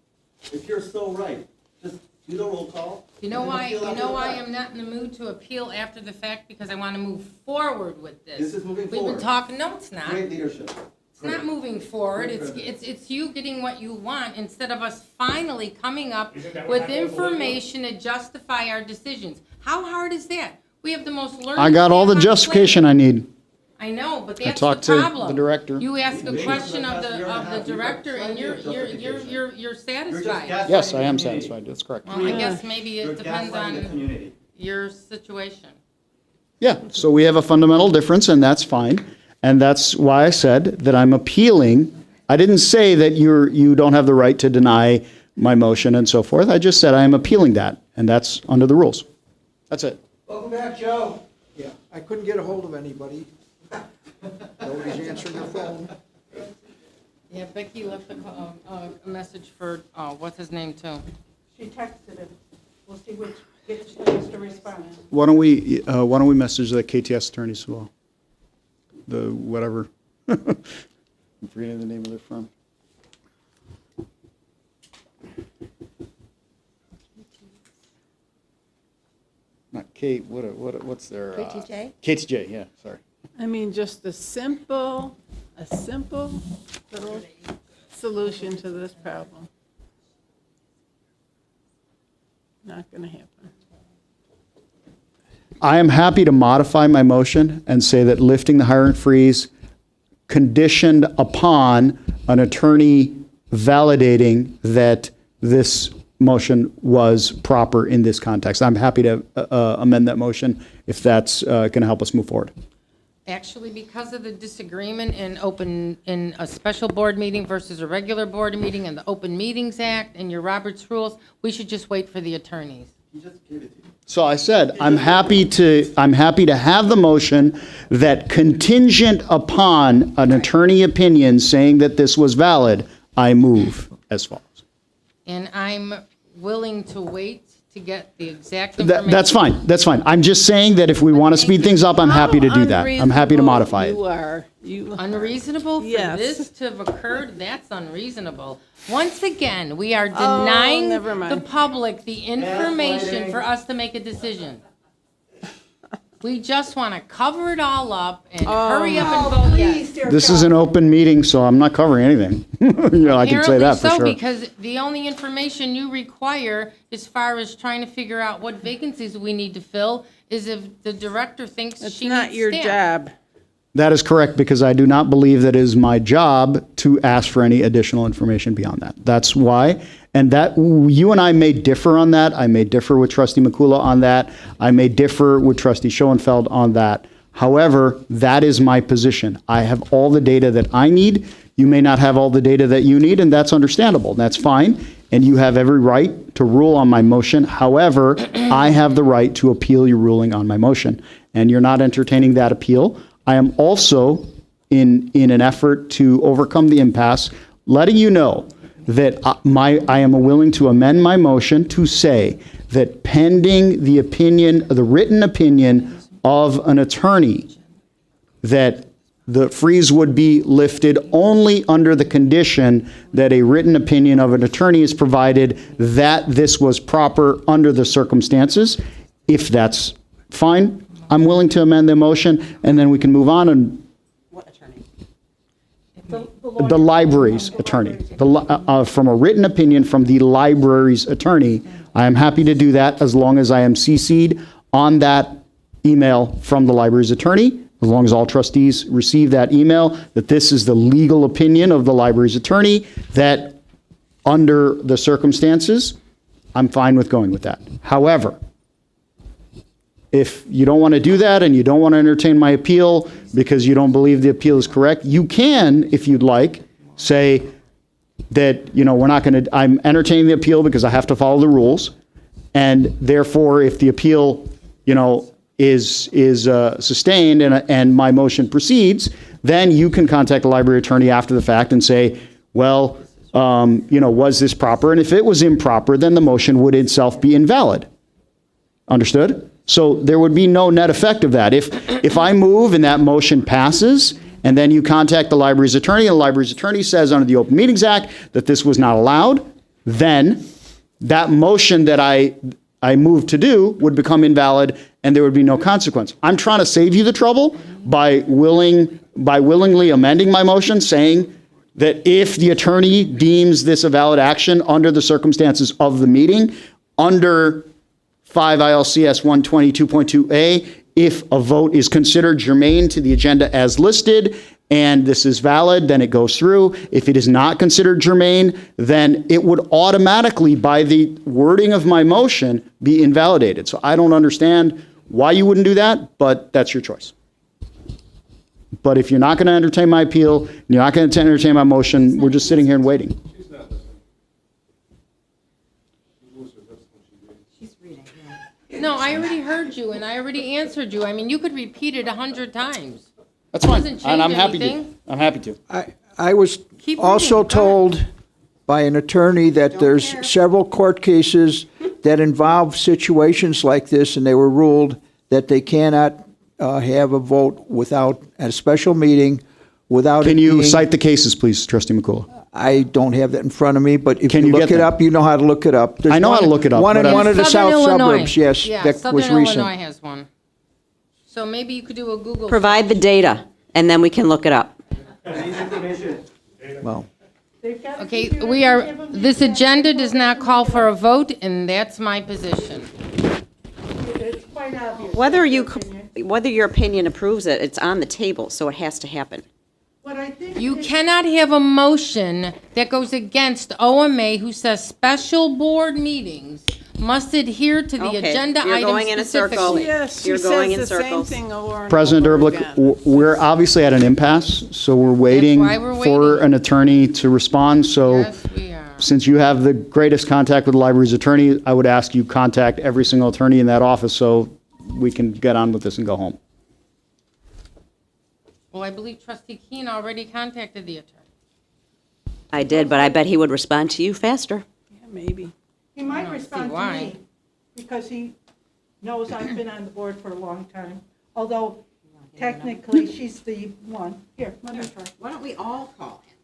A: If you're so right, just do the roll call.
F: You know
A: and then
F: why,
A: appeal
F: you
A: after
F: know
A: the
F: why
A: fact.
F: I'm not in the mood to appeal after the fact? Because I want to move forward with this.
A: This is moving
F: We've been
A: forward.
F: talking, no, it's not.
A: Great leadership.
F: It's not moving forward, it's you getting what you want, instead of us finally coming up
I: Isn't that what
F: with
I: happened with Olivia?
F: information to justify our decisions. How hard is that? We have the most learned.
N: I got all the
F: staff on
N: justification I
F: planet.
N: need.
F: I know, but that's the
N: talked to the
F: problem.
N: director.
F: You ask a
A: Maybe
F: question
A: for the
F: of
A: past year and a
F: the
A: half, you've
F: director
A: got
F: and you're
A: plenty of justification.
F: satisfied.
N: Yes, I am satisfied. That's correct.
F: Well, I guess maybe
A: You're
F: it depends
A: gaslighting the
F: on
A: community.
F: your situation.
N: Yeah, so we have a fundamental difference, and that's fine. And that's why I said that I'm appealing. I didn't say that you don't have the right to deny my motion and so forth. I just said I am appealing that, and that's under the rules. That's it.
H: Welcome back, Joe. Yeah, I couldn't get a hold of anybody. Nobody's answering their phone.
F: Yeah, Becky left a message for, what's his name too?
L: She texted him. We'll see which gets to respond.
N: Why don't we message the KTS attorneys as well? The whatever. I'm forgetting the name of their firm. Not Kate, what's their?
G: KTJ?
N: KTJ, yeah, sorry.
L: I mean, just a simple little solution to this problem. Not gonna happen.
N: I am happy to modify my motion and say that lifting the hiring freeze conditioned upon an attorney validating that this motion was proper in this context. I'm happy to amend that motion if that's going to help us move forward.
F: Actually, because of the disagreement in a special board meeting versus a regular board meeting and the Open Meetings Act and your Roberts rules, we should just wait for the attorneys.
A: He just gave it to you.
N: So I said, I'm happy to have the motion that contingent upon an attorney opinion saying that this was valid, I move as follows.
F: And I'm willing to wait to get the exact information.
N: That's fine, that's fine. I'm just saying that if we want to speed things up, I'm happy to do that. I'm happy to modify it.
L: You are.
F: Unreasonable for
L: Yes.
F: this to have occurred? That's unreasonable. Once again, we are denying
L: never mind.
F: the public the information for us to make a decision. We just want to cover it all up and hurry up and vote yes.
N: This is an open meeting, so I'm not covering anything. I can say that for
F: Apparently so,
N: sure.
F: because the only information you require as far as trying to figure out what vacancies we need to fill is if the director thinks
L: It's
F: she
L: not
F: needs
L: your
F: staff.
L: job.
N: That is correct, because I do not believe that it is my job to ask for any additional information beyond that. That's why. And that you and I may differ on that. I may differ with Trustee Makula on that. I may differ with Trustee Schoenfeld on that. However, that is my position. I have all the data that I need. You may not have all the data that you need, and that's understandable. That's fine. And you have every right to rule on my motion. However, I have the right to appeal your ruling on my motion. And you're not entertaining that appeal. I am also, in an effort to overcome the impasse, letting you know that I am willing to amend my motion to say that pending the opinion, the written opinion of an attorney, that the freeze would be lifted only under the condition that a written opinion of an attorney is provided that this was proper under the circumstances. If that's fine, I'm willing to amend the motion, and then we can move on. And
M: What attorney?
N: the library's attorney, from a written opinion from the library's attorney. I am happy to do that as long as I am CC'd on that email from the library's attorney, as long as all trustees receive that email, that this is the legal opinion of the library's attorney, that under the circumstances, I'm fine with going with that. However, if you don't want to do that and you don't want to entertain my appeal because you don't believe the appeal is correct, you can, if you'd like, say that, we're not going to, I'm entertaining the appeal because I have to follow the rules. And therefore, if the appeal, is sustained and my motion proceeds, then you can contact the library attorney after the fact and say, well, was this proper? And if it was improper, then the motion would itself be invalid. Understood? So there would be no net effect of that. If I move and that motion passes, and then you contact the library's attorney, and the library's attorney says under the Open Meetings Act that this was not allowed, then that motion that I moved to do would become invalid, and there would be no consequence. I'm trying to save you the trouble by willingly amending my motion, saying that if the attorney deems this a valid action under the circumstances of the meeting, under 5 ILCS 122.2a, if a vote is considered germane to the agenda as listed and this is valid, then it goes through. If it is not considered germane, then it would automatically, by the wording of my motion, be invalidated. So I don't understand why you wouldn't do that, but that's your choice. But if you're not going to entertain my appeal, you're not going to entertain my motion, we're just sitting here and waiting.
F: No, I already heard you, and I already answered you. I mean, you could repeat it 100 times.
N: That's fine,
F: Doesn't
N: and I'm
F: change
N: happy to.
F: anything.
N: I'm happy to.
H: I was
F: Keep
H: also
F: reading. Go
H: told by an attorney that there's several court cases that involve situations like this, and they were ruled that they cannot have a vote without, at a special meeting, without.
N: Can
H: it
N: you
H: being-
N: cite the cases, please, Trustee McCullough?
H: I don't have that in front of me, but if
N: Can
H: you
N: you
H: look
N: get
H: it
N: them?
H: up, you know how to look it up. There's
N: I know how
H: one-
N: to look it up,
H: One in
N: but
H: one of the south
F: Southern Illinois.
H: suburbs, yes,
F: Yeah,
H: that was
F: Southern
H: recent.
F: Illinois has one. So maybe you could do a Google.
M: Provide the data, and then we can look it up.
H: Well,
F: Okay, this agenda does not call for a vote, and that's my position.
B: It's quite obvious.
M: Whether
B: Opinion.
M: whether your opinion approves it, it's on the table, so it has to happen.
B: What I think
F: You
B: is-
F: cannot have a motion that goes against OMA who says special board meetings must adhere to the
M: Okay,
F: agenda
M: you're
F: items
M: going in a circle.
F: specifically.
L: Yes, she
M: You're going in
L: says the same
M: circles.
L: thing over and
N: President
L: over
N: Ehrlich,
L: again.
N: we're obviously at an impasse, so we're waiting
F: why we're
N: for
F: waiting.
N: an attorney to respond. So
F: Yes, we are.
N: since you have the greatest contact with the library's attorney, I would ask you contact every single attorney in that office so we can get on with this and go home.
F: Well, I believe trustee Keene already contacted the attorney.
M: I did, but I bet he would respond to you faster.
L: Yeah, maybe.
B: He might
F: don't see
B: respond to
F: why.
B: me, because he knows I've been on the board for a long time. Although technically, she's the one. Here, let me try.
M: Why don't we all call him?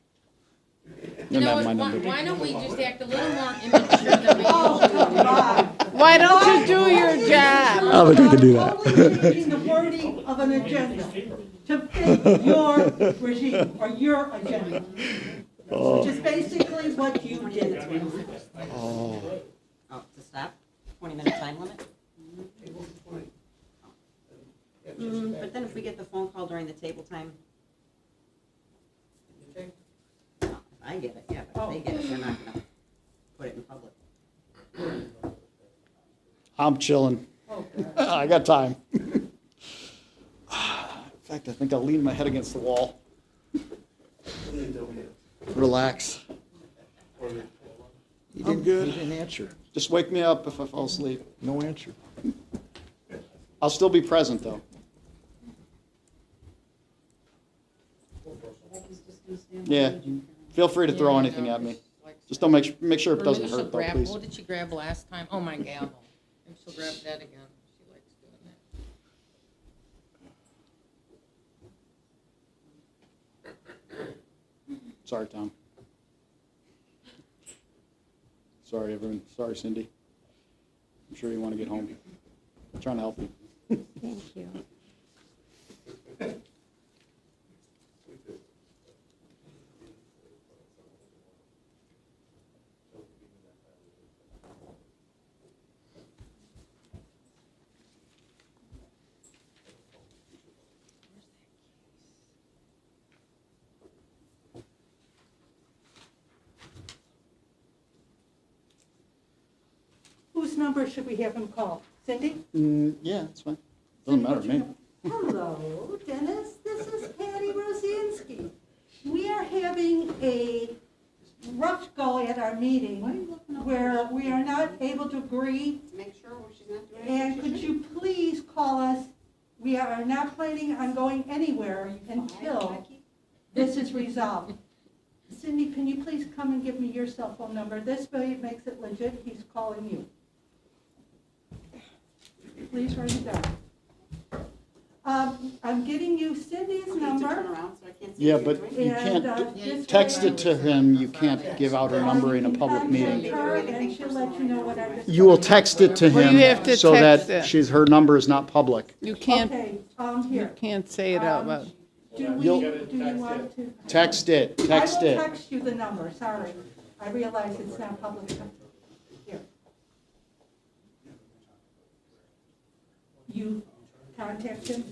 F: You
N: Don't
F: know
N: have
F: what,
N: my
F: why
N: number.
F: why don't we just act a little more immature than we usually do?
L: Why don't you do your job?
N: I don't think we can do that.
B: Totally changing the wording of an agenda to fit your regime or your agenda, which is basically what you did.
M: Oh, to stop? 20-minute time limit? But then if we get the phone call during the table time? No, if I get it, yeah, but if they get it, they're not gonna put it in public.
N: I'm chilling. I got time. In fact, I think I'll lean my head against the wall. Relax.
H: he didn't answer.
N: Just wake me up if I fall asleep.
H: No answer.
N: I'll still be present, though. Yeah, feel free to throw anything at me. Just don't make sure it
F: Or
N: doesn't
F: maybe she'll
N: hurt, though,
F: grab,
N: please.
F: what did she grab last time? Oh, my gavel. Maybe she'll grab that again. She likes doing that.
N: Sorry, Tom. Sorry, everyone. Sorry, Cindy. I'm sure you want to get home. I'm trying to help you.
G: Thank you.
B: Whose number should we have him call? Cindy?
N: Yeah, that's fine. Doesn't matter to me.
B: Hello, Dennis. This is Patty Rosinski. We are having a rough go at our meeting where we are not able to agree.
M: Make sure she's not doing
B: And could you please call us? We are not planning on going anywhere until this is resolved. Cindy, can you please come and give me your cell phone number? This way it makes it legit. He's calling you. Please write it down. I'm getting you Cindy's number.
N: Yeah, but you
B: And,
N: can't
B: this
N: text
B: way-
N: it to him. You can't give out her number in a public meeting.
B: Contact her and she'll let you know what I just.
N: You will text it to
L: Well,
N: him
L: you have to
N: so
L: text
N: that
L: it.
N: her number is not public.
L: You can't,
B: Okay,
L: you
B: here.
L: can't say it out loud.
B: Do you want to?
N: Text it, text
B: I will
N: it.
B: text you the number, sorry. I realize it's not public. Here. You contact him,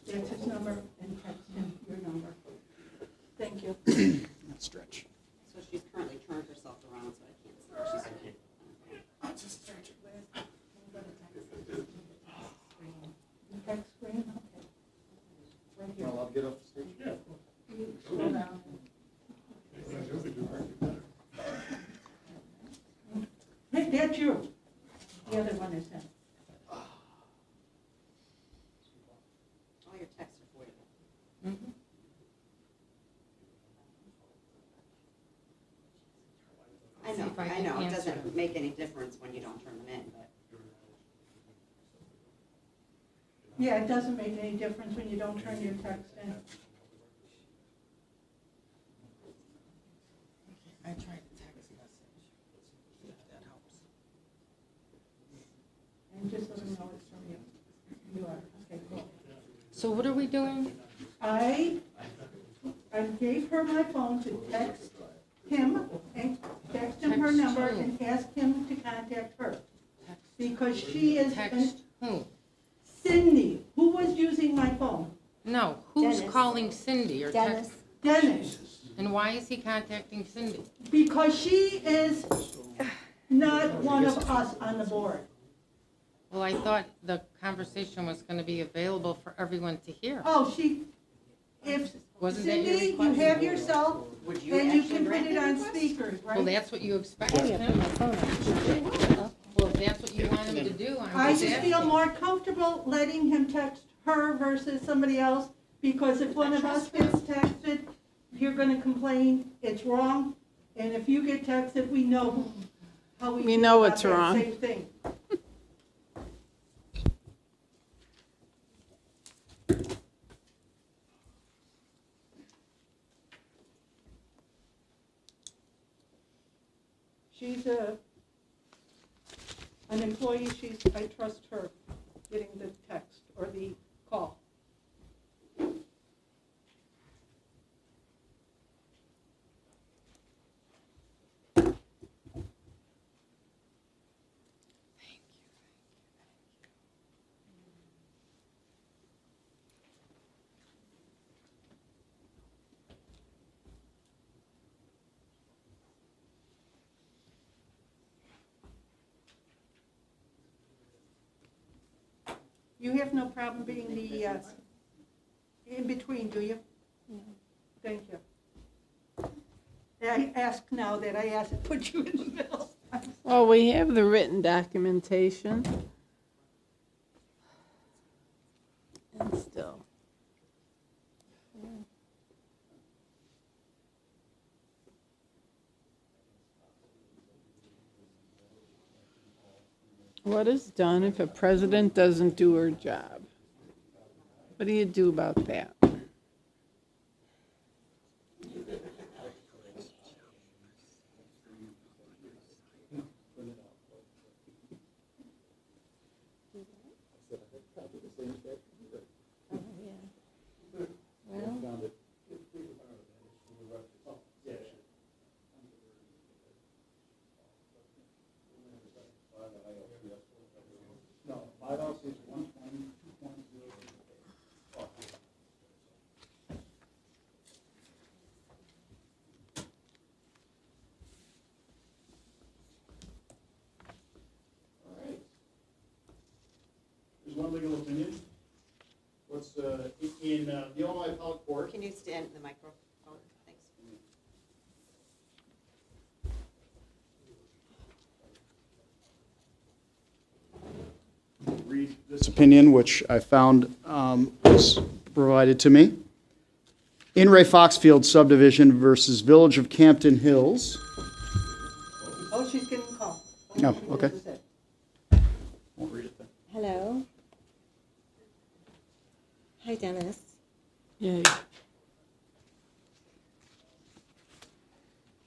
B: that's his number, and text him your number. Thank you.
N: Stretch.
M: So she's currently turned herself around, so I can't see what she's doing.
B: Text screen, okay. Right here.
N: I'll get off the stage. Yeah.
B: Scroll down. Hey, that's you. The other one is him.
F: if I
M: I
F: can
M: know, it
F: answer.
M: doesn't make any difference when you don't turn them in, but.
B: Yeah, it doesn't make any difference when you don't turn your text in.
F: I tried to text message, see if that helps.
B: And just let them know it's from you. You are, okay, cool.
F: So what are we doing?
B: I gave her my phone to text him and text him her
F: Text
B: number
F: who?
B: and ask him to contact her. Because she is,
F: Text who?
B: Cindy, who was using my phone?
F: No, who's
G: Dennis.
F: calling Cindy or
G: Dennis.
F: text?
B: Dennis,
F: And why is he contacting Cindy?
B: because she is not one of us on the board.
F: Well, I thought the conversation was gonna be available for everyone to hear.
B: Oh, if,
F: Wasn't that your
B: Cindy, you
F: request?
B: have yourself,
M: Would you
B: and you
M: actually
B: can put
M: grant
B: it
M: the
B: on
M: request?
B: speakers,
F: Well,
B: right?
F: that's what you expected him. Well, if that's what you want him to do,
B: I
F: I'm
B: just
F: just
B: feel
F: asking.
B: more comfortable letting him text her versus somebody else, because if one of us gets texted, you're gonna complain, it's wrong, and if you get texted, we know how we
L: We
B: feel
L: know
B: about
L: it's
B: that
L: wrong.
B: same thing. She's an employee, I trust her getting the text or the call. You have no problem being the, in between, do you? No. Thank you. I ask now that I asked to put you in the middle.
L: Well, we have the written documentation. And still. What is done if a president doesn't do her job? What do you do about that?
N: There's one legal opinion. What's, in the Illinois Appellate Court.
M: Can you stand in the microphone? Thanks.
N: Read this opinion, which I found was provided to me. In Ray Foxfield subdivision versus Village of Campton Hills.
B: Oh, she's getting a call.
N: Oh, okay. Won't read it then.
G: Hello. Hi, Dennis.
L: Yay.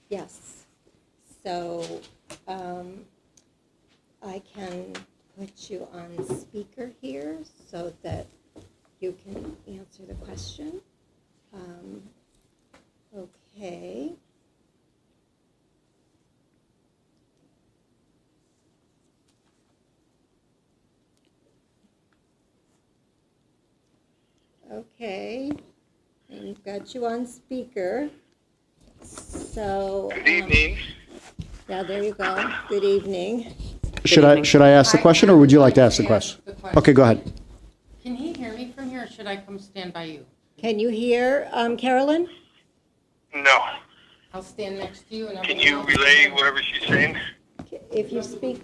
G: Yes. So I can put you on speaker here so that you can answer the question. Okay. Okay, and we've got you on speaker. So. Good evening. Yeah, there you go. Good evening.
N: Should I ask the question, or would you like to ask the question? Okay, go ahead.
F: Can he hear me from here, or should I come stand by you?
G: Can you hear Carolyn?
O: No.
F: I'll stand next to you and
O: Can
F: everyone
O: you
F: else-
O: relay whatever she's saying?
G: If you speak,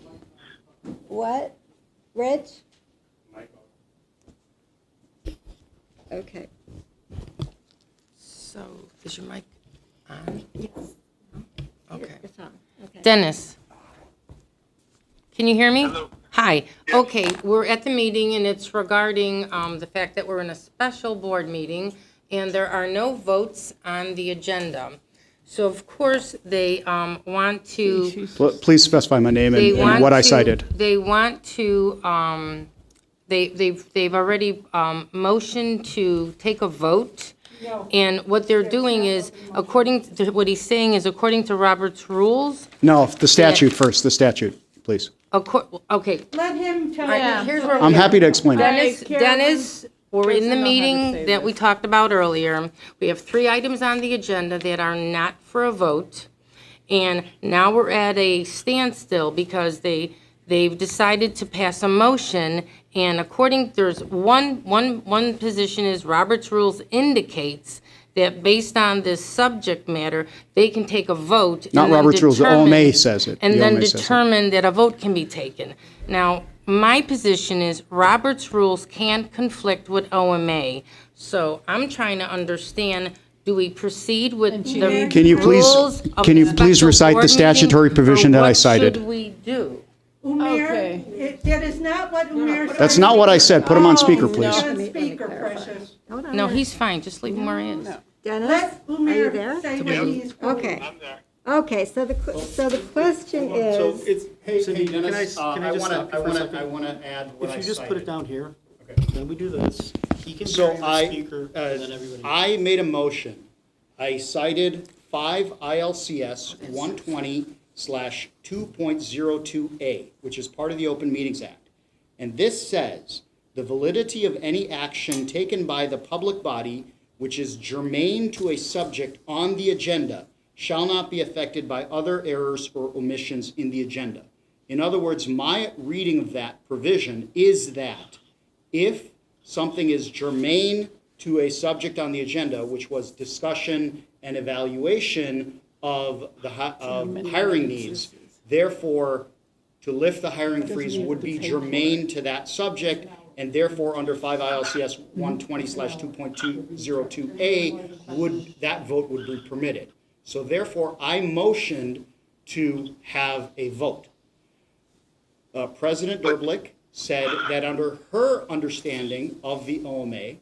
G: what? Rich? Okay.
F: So, is your mic on?
G: Yes.
F: Okay. Dennis, can you hear me?
O: Hello.
F: Hi. Okay, we're at the meeting, and it's regarding the fact that we're in a special board meeting, and there are no votes on the agenda. So, of course, they want to...
N: Please specify my name and what I cited.
F: They want to, they've already motioned to take a vote. And what they're doing is, according to, what he's saying is, according to Robert's rules...
N: No, the statute first, the statute, please.
F: Okay.
B: Let him tell
F: Right, here's where
N: I'm
F: we are.
N: happy to explain it.
F: Dennis, we're in the
L: Doesn't know how to
F: meeting
L: say
F: that we talked about earlier. We have 3 items on the agenda that are not for a vote. And now we're at a standstill because they've decided to pass a motion. And there's one position is Robert's rules indicates that based on this subject matter, they can take a vote.
N: Not
F: and then
N: Robert's rules, the
F: determine-
N: OMA says it.
F: And
N: The
F: then
N: OMA says it.
F: determine that a vote can be taken. Now, my position is Robert's rules can't conflict with OMA. So I'm trying to understand, do we proceed with the
N: Can you please-
F: rules of
N: can you
F: the
N: please
F: special
N: recite
F: board
N: the statutory
F: meeting, or
N: provision that I
F: what
N: cited?
F: should we do?
B: Umair, that is not what Umair said.
N: That's not what I said. Put him on speaker, please.
B: Put him on speaker, precious.
F: No, he's fine, just leave him where he is.
P: Dennis,
B: Let
P: are you there?
B: Umair say what he's going.
P: Okay.
O: I'm there.
P: Okay, so the question is,
N: Hey,
Q: Cindy, can I just stop you for a second?
N: I want to add what
Q: If
N: I
Q: you just put it
N: cited.
Q: down here,
N: Okay.
Q: then we do this. He can
N: So
Q: carry the speaker, and then everybody.
N: I made a motion. I cited 5 ILCS 120/2.02A, which is part of the Open Meetings Act. And this says, the validity of any action taken by the public body which is germane to a subject on the agenda shall not be affected by other errors or omissions in the agenda. In other words, my reading of that provision is that if something is germane to a subject on the agenda, which was discussion and evaluation of the hiring needs, therefore, to lift the hiring freeze would be germane to that subject, and therefore, under 5 ILCS 120/2.202A, that vote would be permitted. So therefore, I motioned to have a vote. President Derblick said that under her understanding of the OMA,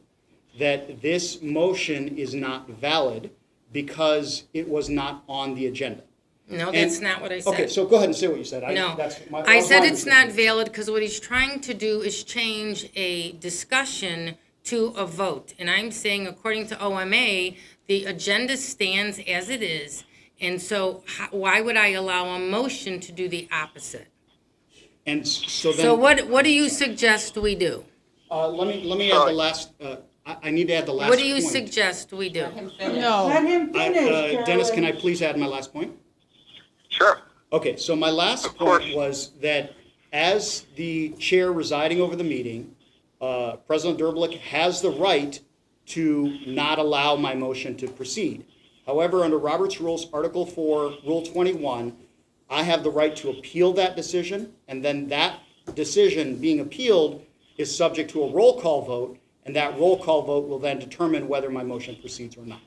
N: that this motion is not valid because it was not on the agenda.
F: No, that's not what I said.
N: Okay, so go ahead and say what you said.
F: No,
N: that
F: I
N: was
F: said
N: my
F: it's not
N: understanding.
F: valid because what he's trying to do is change a discussion to a vote. And I'm saying, according to OMA, the agenda stands as it is. And so why would I allow a motion to do the opposite?
N: And so then.
F: So what do you suggest we do?
N: Let me add the last, I need to add the last point.
F: What do you suggest we do?
L: No.
B: Let him finish,
N: Dennis, can I
B: Carolyn.
N: please add my last point?
O: Sure.
N: Okay, so my last
O: Of course.
N: point was that as the chair residing over the meeting, President Derblick has the right to not allow my motion to proceed. However, under Robert's Rules, Article 4, Rule 21, I have the right to appeal that decision, and then that decision being appealed is subject to a roll call vote, and that roll call vote will then determine whether my motion proceeds or not.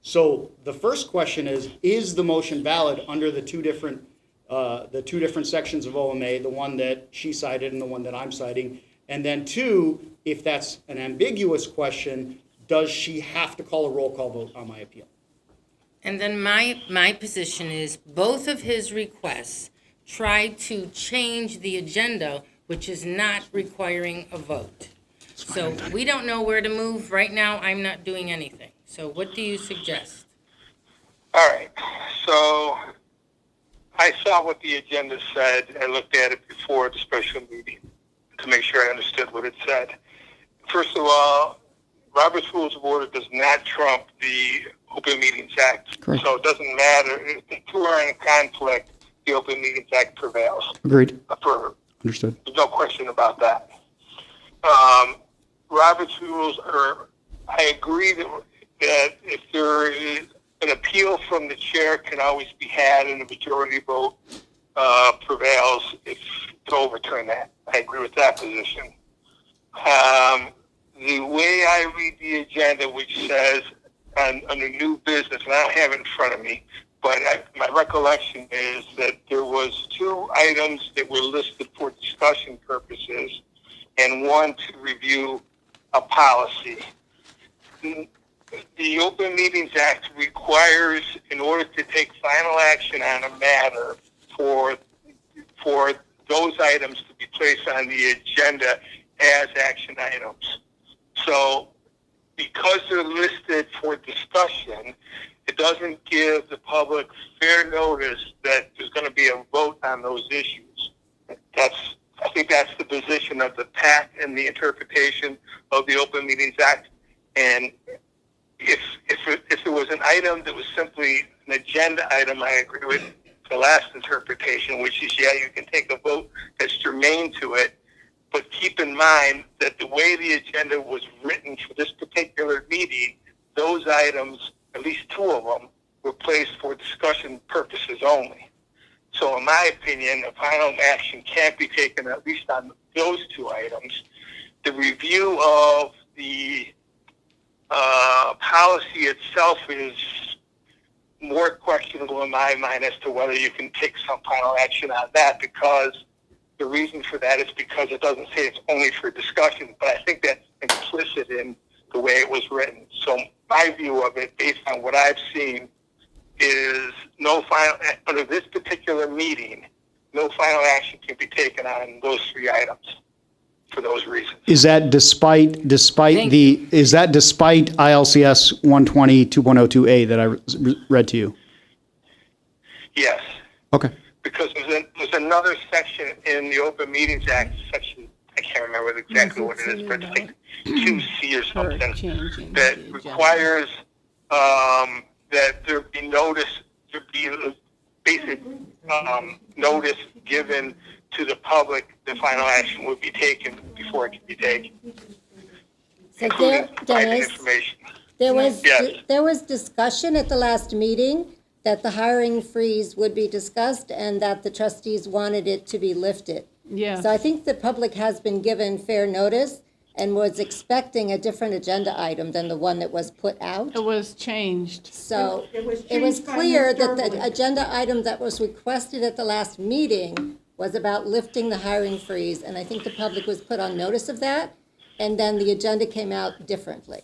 N: So the first question is the motion valid under the two different sections of OMA, the one that she cited and the one that I'm citing? And then 2, if that's an ambiguous question, does she have to call a roll call vote on my appeal?
F: And then my position is both of his requests try to change the agenda, which is not requiring a vote. So we don't know where to move. Right now, I'm not doing anything. So what do you suggest?
O: All right. So I saw what the agenda said. I looked at it before the special meeting to make sure I understood what it said. First of all, Robert's Rules of Order does not trump the Open Meetings Act.
N: Correct.
O: So it doesn't matter. If the two are in conflict, the Open Meetings Act prevails.
N: Agreed.
O: There's no question about that. Robert's Rules are, I agree that if there is an appeal from the chair can always be had and a majority vote prevails to overturn that. I agree with that position. The way I read the agenda, which says under new business, and I don't have it in front of me, but my recollection is that there was 2 items that were listed for discussion purposes and 1 to review a policy. The Open Meetings Act requires, in order to take final action on a matter, for those items to be placed on the agenda as action items. So because they're listed for discussion, it doesn't give the public fair notice that there's going to be a vote on those issues. I think that's the position of the PAC and the interpretation of the Open Meetings Act. And if it was an item that was simply an agenda item, I agree with the last interpretation, which is, yeah, you can take a vote that's germane to it, but keep in mind that the way the agenda was written for this particular meeting, those items, at least 2 of them, were placed for discussion purposes only. So in my opinion, a final action can't be taken at least on those 2 items. The review of the policy itself is more questionable in my mind as to whether you can take some final action on that, because the reason for that is because it doesn't say it's only for discussion, but I think that's implicit in the way it was written. So my view of it, based on what I've seen, is no final, under this particular meeting, no final action can be taken on those 3 items for those reasons.
N: Is that despite ILCS 120.2.02A that I read to you?
O: Yes.
N: Okay.
O: Because there's another section in the Open Meetings Act, section, I can't remember exactly what it is, but it's like 2C or something, that requires that there be notice, there be a basic notice given to the public the final action would be taken before it can be taken.
P: So
O: Including private
P: Dennis,
O: information.
P: there was discussion at the last meeting that the hiring freeze would be discussed and that the trustees wanted it to be lifted.
L: Yeah.
P: So I think the public has been given fair notice and was expecting a different agenda item than the one that was put out.
L: It was changed.
P: So
B: It was
P: it was
B: changed by
P: clear
B: Mr.
P: that the
B: Irwin.
P: agenda item that was requested at the last meeting was about lifting the hiring freeze, and I think the public was put on notice of that, and then the agenda came out differently.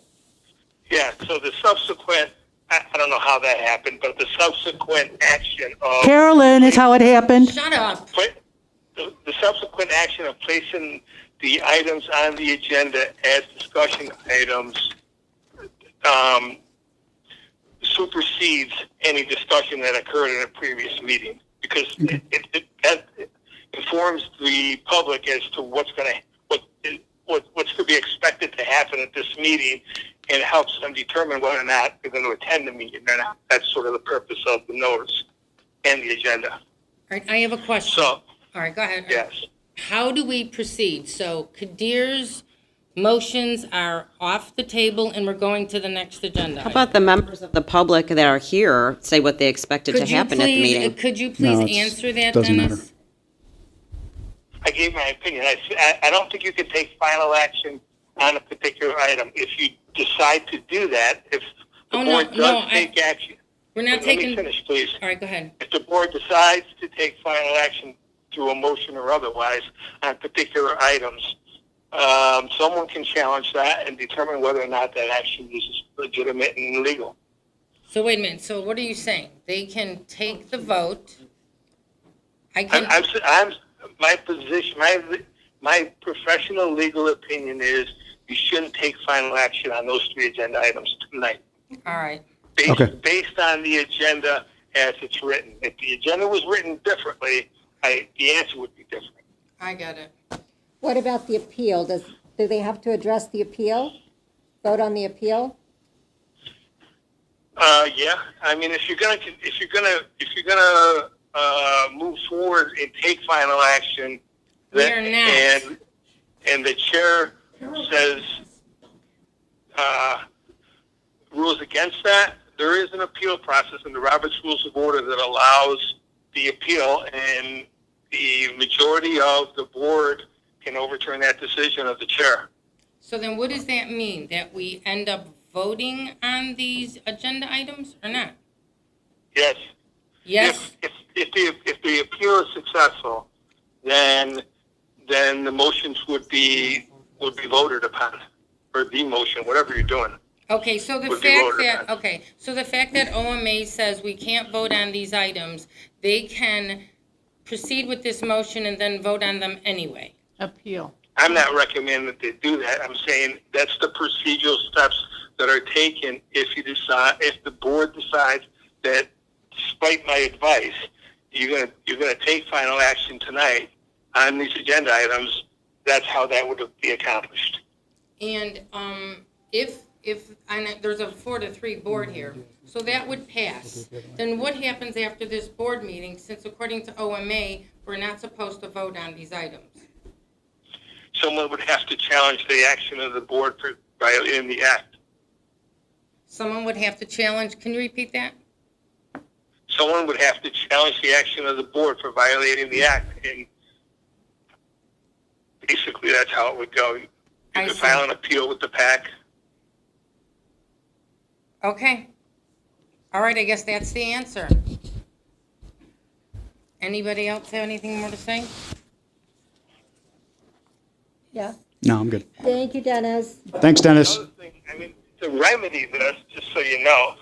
O: Yeah, so the subsequent, I don't know how that happened, but the subsequent action of...
B: Carolyn is how it happened.
F: Shut up.
O: The subsequent action of placing the items on the agenda as discussion items supersedes any discussion that occurred in a previous meeting, because it informs the public as to what's going to be expected to happen at this meeting, and helps them determine whether or not they're going to attend the meeting or not. That's sort of the purpose of the notice and the agenda.
F: All right, I have a question.
O: So,
F: All right, go ahead.
O: yes.
F: How do we proceed? So Kadir's motions are off the table and we're going to the next agenda.
M: How about the members of the public that are here say what they expected to happen at the meeting?
F: Could you please answer that, Dennis?
O: I gave my opinion. I don't think you can take final action on a particular item. If you decide to do that, if the board does take action.
F: We're not
O: Let
F: taking...
O: me finish, please.
F: All right, go ahead.
O: If the board decides to take final action through a motion or otherwise on particular items, someone can challenge that and determine whether or not that action is legitimate and legal.
F: So wait a minute. So what are you saying? They can take the vote.
O: My position, my professional legal opinion is you shouldn't take final action on those 3 agenda items tonight.
F: All right.
O: Based on the agenda as it's written. If the agenda was written differently, the answer would be different.
F: I got it.
P: What about the appeal? Do they have to address the appeal? Vote on the appeal?
O: Yeah. I mean, if you're gonna move forward and take final action, and the chair says rules against that, there is an appeal process in the Roberts Rules of Order that allows the appeal, and the majority of the board can overturn that decision of the chair.
F: So then what does that mean? That we end up voting on these agenda items or not?
O: Yes.
F: Yes?
O: If the appeal is successful, then the motions would be voted upon, or the motion, whatever you're doing.
F: Okay, so the
O: Would be
F: fact
O: voted
F: that,
O: upon.
F: okay, so the fact that OMA says we can't vote on these items, they can proceed with this motion and then vote on them anyway.
L: Appeal.
O: I'm not recommending that they do that. I'm saying that's the procedural steps that are taken if the board decides that, despite my advice, you're gonna take final action tonight on these agenda items. That's how that would be accomplished.
F: And if there's a 4-3 board here, so that would pass. Then what happens after this board meeting, since according to OMA, we're not supposed to vote on these items?
O: Someone would have to challenge the action of the board for violating the act.
F: Someone would have to challenge, can you repeat that?
O: Someone would have to challenge the action of the board for violating the act, and basically that's how it would go. You could file an appeal with the PAC.
F: Okay. All right, I guess that's the answer. Anybody else have anything more to say?
P: Yeah.
N: No, I'm good.
P: Thank you, Dennis.
N: Thanks, Dennis.
O: Another thing, I mean, to remedy this, just so you know,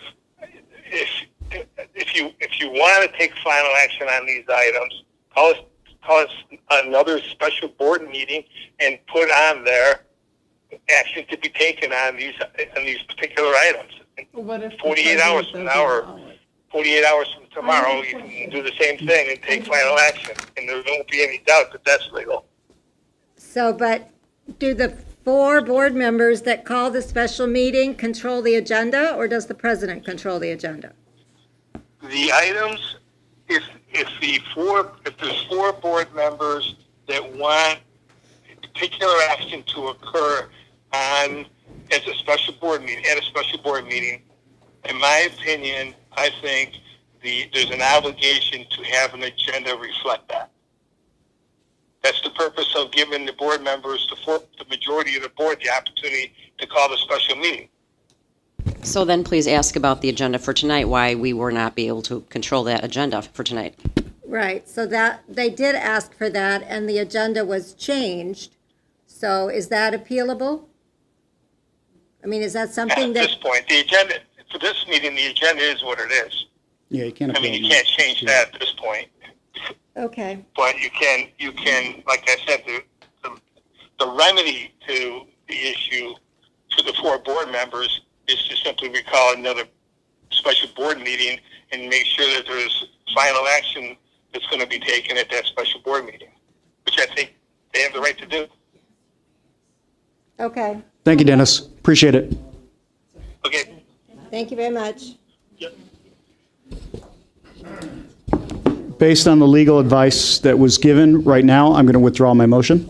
O: if you want to take final action on these items, call us another special board meeting and put on there action to be taken on these particular items.
L: What if
O: 48 hours from now or 48 hours from tomorrow, you can do the same thing and take final action, and there won't be any doubt that that's legal.
P: So, but do the 4 board members that call the special meeting control the agenda, or does the president control the agenda?
O: The items, if there's 4 board members that want particular action to occur at a special board meeting, in my opinion, I think there's an obligation to have an agenda reflect that. That's the purpose of giving the board members, the majority of the board, the opportunity to call the special meeting.
M: So then please ask about the agenda for tonight, why we were not be able to control that agenda for tonight.
P: Right, so that, they did ask for that, and the agenda was changed. So is that appealable? I mean, is that something that?
O: At this point, the agenda, for this meeting, the agenda is what it is.
N: Yeah, you can't.
O: I mean, you can't change that at this point.
P: Okay.
O: But you can, like I said, the remedy to the issue to the 4 board members is to simply recall another special board meeting and make sure that there's final action that's going to be taken at that special board meeting, which I think they have the right to do.
P: Okay,
N: Thank you, Dennis. Appreciate it.
O: Okay.
P: thank you very much.
N: Based on the legal advice that was given, right now, I'm going to withdraw my motion.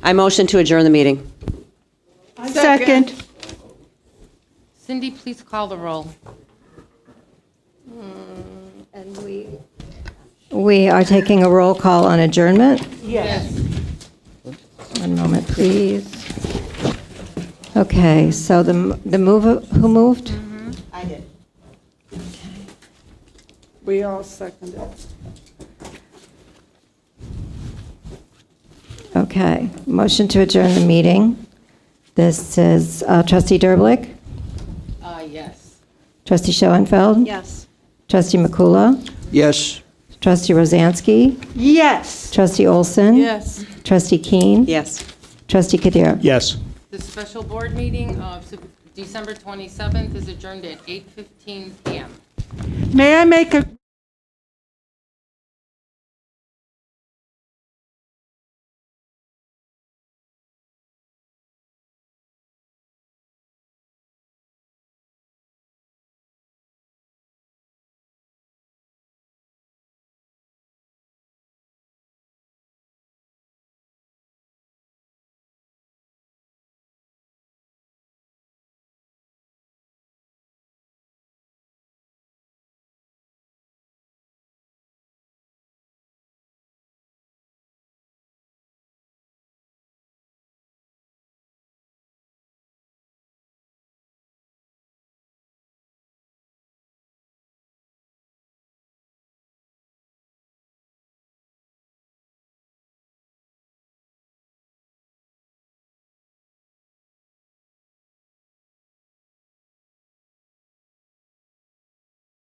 M: I motion to adjourn the meeting.
B: Second.
F: Cindy, please call the roll.
P: And
G: We are taking a roll call on adjournment.
L: Yes.
G: One moment, please. Okay, so the mover, who moved?
L: I did. We all seconded.
G: Okay, motion to adjourn the meeting. This is trustee Derblick,
F: Yes.
G: trustee Schoenfeld,
C: Yes.
G: trustee McCullough,
H: Yes.
G: trustee Rosansky,
B: Yes.
G: trustee Olson,
L: Yes.
G: trustee Keene,
M: Yes.
G: trustee Kadir.
N: Yes.
F: The special board meeting of December 27th is adjourned at 8:15 p.m.
B: May I make a